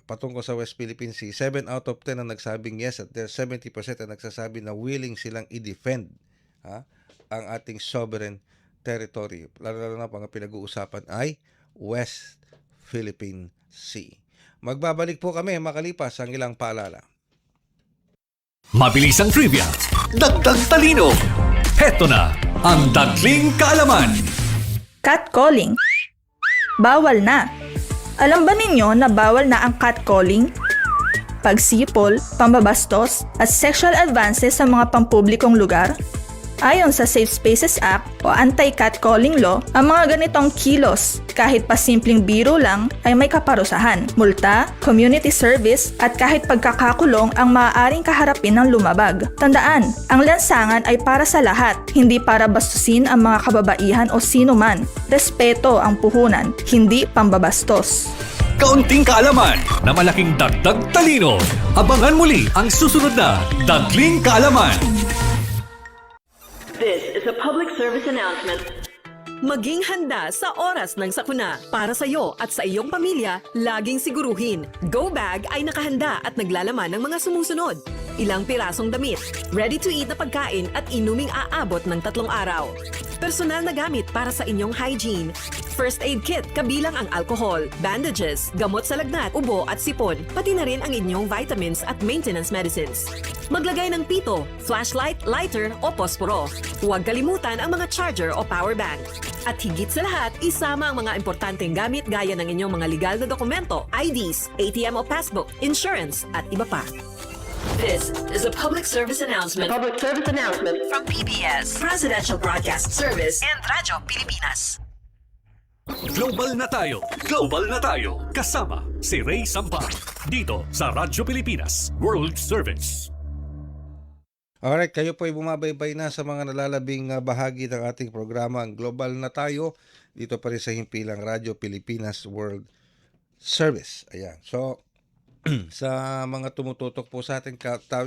patungkol sa West Philippine Sea. 7 out of 10 ang nagsabing yes at there's 70% ang nagsasabi na willing silang i-defend ang ating sovereign territory. Lalo na pang pinag-uusapan ay West Philippine Sea. Magbabalik po kami makalipas ang ilang paalala. Mabilis ang trivia, dagdag talino. Heto na ang Dagling Kaalaman. Catcalling. Bawal na. Alam ba ninyo na bawal na ang catcalling? Pagsipol, pambabastos, at sexual advances sa mga pampublikong lugar? Ayon sa Safe Spaces Act o Anti-Catcalling Law, ang mga ganitong kilos, kahit pa simpleng biro lang, ay may kaparusahan, multa, community service, at kahit pagkakakulong ang maaaring kaharapin ng lumabag. Tandaan, ang lansangan ay para sa lahat, hindi para bastusin ang mga kababaihan o sino man. Respeto ang puhunan, hindi pambabastos. Kaunting kaalaman na malaking dagdag talino. Abangan muli ang susunod na Dagling Kaalaman. This is a public service announcement. Maging handa sa oras ng sakuna. Para sa iyo at sa iyong pamilya, laging siguruhin. Go Bag ay nakahanda at naglalaman ng mga sumusunod. Ilang pirasong damit, ready-to-eat na pagkain at inuming aabot ng 3 araw. Personal na gamit para sa inyong hygiene. First aid kit kabilang ang alcohol, bandages, gamot sa lagnat, ubo at sipon, pati na rin ang inyong vitamins at maintenance medicines. Maglagay ng pito, flashlight, lighter o posporo. Huwag kalimutan ang mga charger o power bank. At higit sa lahat, isama ang mga importanteng gamit gaya ng inyong mga legal na dokumento, IDs, ATM o passbook, insurance at iba pa. This is a public service announcement. Public service announcement from PBS, Presidential Broadcast Service, and Radyo Pilipinas. Global na tayo. Global na tayo. Kasama si Ray Sampa. Dito sa Radyo Pilipinas World Service. Alright, kayo po ay bumabaybay na sa mga nalalabing bahagi ng ating programa, ang Global na tayo. Dito pa rin sa himpilang Radyo Pilipinas World Service. Ayan. So, sa mga tumututok po sa atin,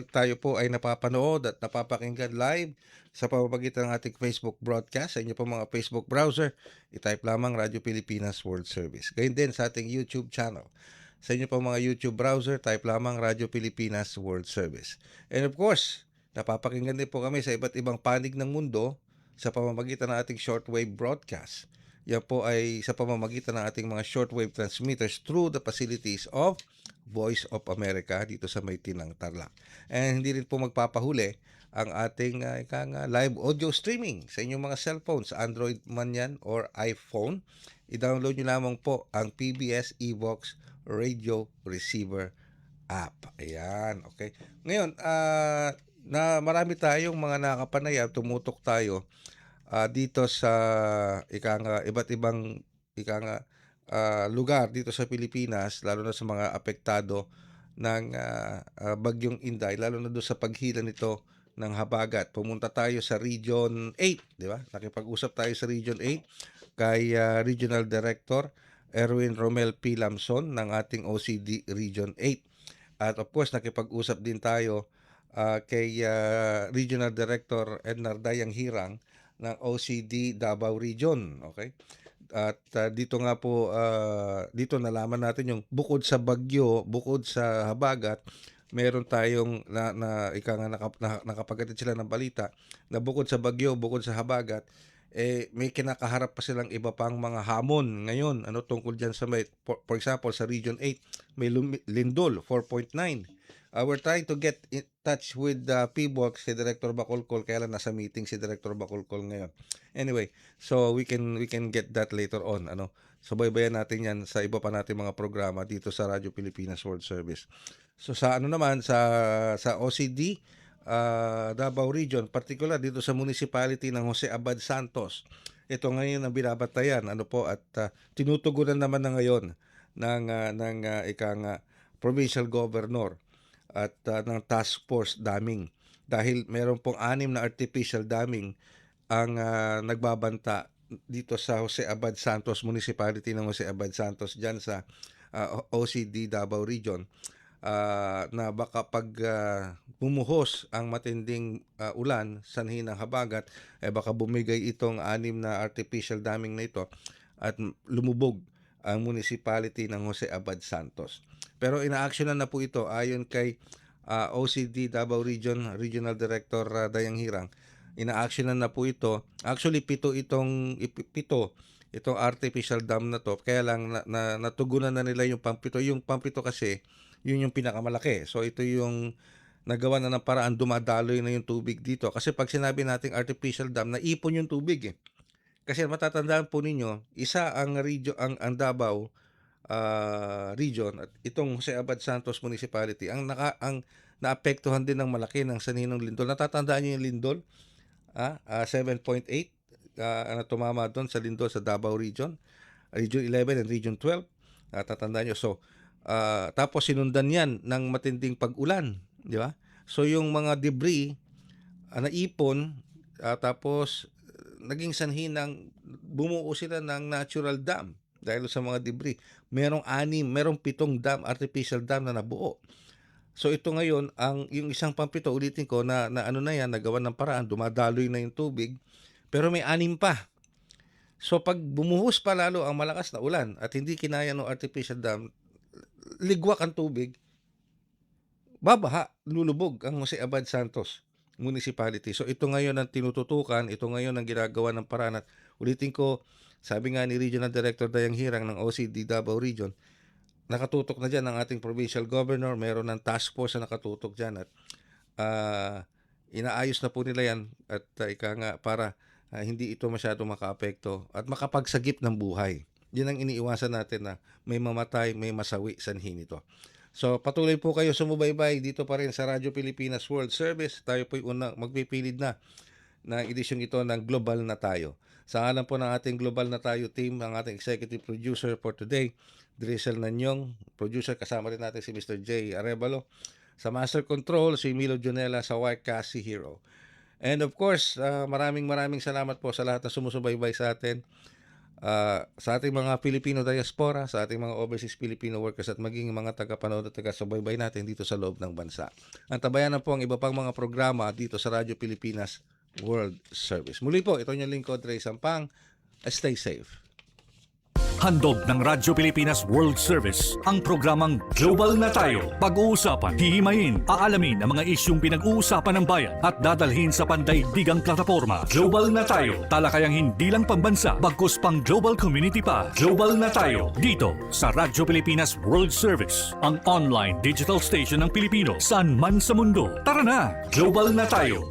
tayo po ay napapanood at napapakinggan live sa pamamagitan ng ating Facebook broadcast. Sa inyo po mga Facebook browser, i-type lamang Radyo Pilipinas World Service. Gayun din sa ating YouTube channel. Sa inyo po mga YouTube browser, type lamang Radyo Pilipinas World Service. And of course, napapakinggan din po kami sa iba't ibang panig ng mundo sa pamamagitan ng ating shortwave broadcast. Yan po ay sa pamamagitan ng ating mga shortwave transmitters through the facilities of Voice of America dito sa Maytinang Tarlac. And hindi rin po magpapahuli ang ating live audio streaming sa inyong mga cellphones, Android man yan or iPhone. I-download nyo lamang po ang PBS Evox Radio Receiver app. Ayan, okay. Ngayon, na marami tayong mga nakapanayam, tumutok tayo dito sa iba't ibang lugar dito sa Pilipinas, lalo na sa mga apektado ng bagyong Inday, lalo na doon sa paghila nito ng habagat. Pumunta tayo sa Region 8, di ba? Nakipag-usap tayo sa Region 8 kay Regional Director Erwin Romel P. Lamson ng ating OCD Region 8. At of course, nakipag-usap din tayo kay Regional Director Ednar Dayang Hirang ng OCD Davao Region. Okay? At dito nga po, dito nalaman natin yung bukod sa bagyo, bukod sa habagat, meron tayong nakapagatid sila ng balita na bukod sa bagyo, bukod sa habagat, may kinakaharap pa silang iba pang mga hamon ngayon. Ano tungkol dyan sa for example, sa Region 8, may lindol, 4.9. We're trying to get in touch with PBOC, si Director Bacolcol, kaya lang nasa meeting si Director Bacolcol ngayon. Anyway, so we can get that later on. So baybayan natin yan sa iba pa natin mga programa dito sa Radyo Pilipinas World Service. So sa naman sa OCD Davao Region, particular dito sa municipality ng Jose Abad Santos. Ito ngayon ang binabatayan, at tinutugunan naman na ngayon ng provincial governor at ng task force damming, dahil meron pong 6 na artificial damming ang nagbabanta dito sa Jose Abad Santos, municipality ng Jose Abad Santos, dyan sa OCD Davao Region. na baka pag bumuhos ang matinding ulan sanhi ng habagat, baka bumigay itong 6 na artificial damming na ito at lumubog ang municipality ng Jose Abad Santos. Pero ina-actionan na po ito ayon kay OCD Davao Regional Director Dayang Hirang. Ina-actionan na po ito. Actually, 7 itong artificial dam na to. Kaya lang natugunan na nila yung pampito. Yung pampito kasi, yun yung pinakamalaki. So ito yung nagawa na ng paraan, dumadaloy na yung tubig dito. Kasi pag sinabi nating artificial dam, naipon yung tubig eh. Kasi matatandaan po ninyo, isa ang Davao region at itong Jose Abad Santos Municipality ang naapektuhan din ng malaki ng saninong lindol. Natatandaan niyo yung lindol? 7.8 na tumama doon sa lindol sa Davao region, Region 11 and Region 12. Natatandaan niyo. So tapos sinundan yan ng matinding pag-ulan, di ba? So yung mga debris naipon, tapos naging sanhi ng bumuo sila ng natural dam dahil sa mga debris. Merong 7 dam, artificial dam na nabuo. So ito ngayon, yung isang pampito, ulitin ko, na ano na yan, nagawa ng paraan, dumadaloy na yung tubig, pero may 6 pa. So pag bumuhos pa lalo ang malakas na ulan at hindi kinaya ng artificial dam, ligwak ang tubig, babaha, lulubog ang Jose Abad Santos Municipality. So ito ngayon ang tinututukan, ito ngayon ang ginagawa ng paraan. At ulitin ko, sabi nga ni Regional Director Dayang Hirang ng OCD Davao Region, nakatutok na dyan ang ating provincial governor, meron ng task force na nakatutok dyan at inaayos na po nila yan at ika nga para hindi ito masyado makaapekto at makapagsagip ng buhay. Yan ang iniiwasan natin na may mamatay, may masawi sanhi nito. So patuloy po kayo sumubaybay dito pa rin sa Radyo Pilipinas World Service. Tayo po'y magpipilid na edisyong ito ng Global na Tayo. Sa ngalan po ng ating Global na Tayo team, ang ating executive producer for today, Drisel Nanyong, producer, kasama rin natin si Mr. J. Arevalo. Sa Master Control, si Milo Jonela, sa Waikasi Hero. And of course, maraming salamat po sa lahat na sumusubaybay sa atin. Sa ating mga Filipino diaspora, sa ating mga overseas Filipino workers at maging mga tagapanood at taga-subaybay natin dito sa loob ng bansa. Ang tabayan na po ang iba pang mga programa dito sa Radyo Pilipinas World Service. Muli po, ito yung lingkod, Ray Sampang. Stay safe. Handog ng Radyo Pilipinas World Service ang programang Global na Tayo. Pag-uusapan, hihimayin, aalamin ang mga isyung pinag-uusapan ng bayan at dadalhin sa pandaigdigang plataforma. Global na Tayo, talakayang hindi lang pambansa, bagkus pang global community pa. Global na Tayo, dito sa Radyo Pilipinas World Service, ang online digital station ng Pilipino saan man sa mundo. Tara na, Global na Tayo.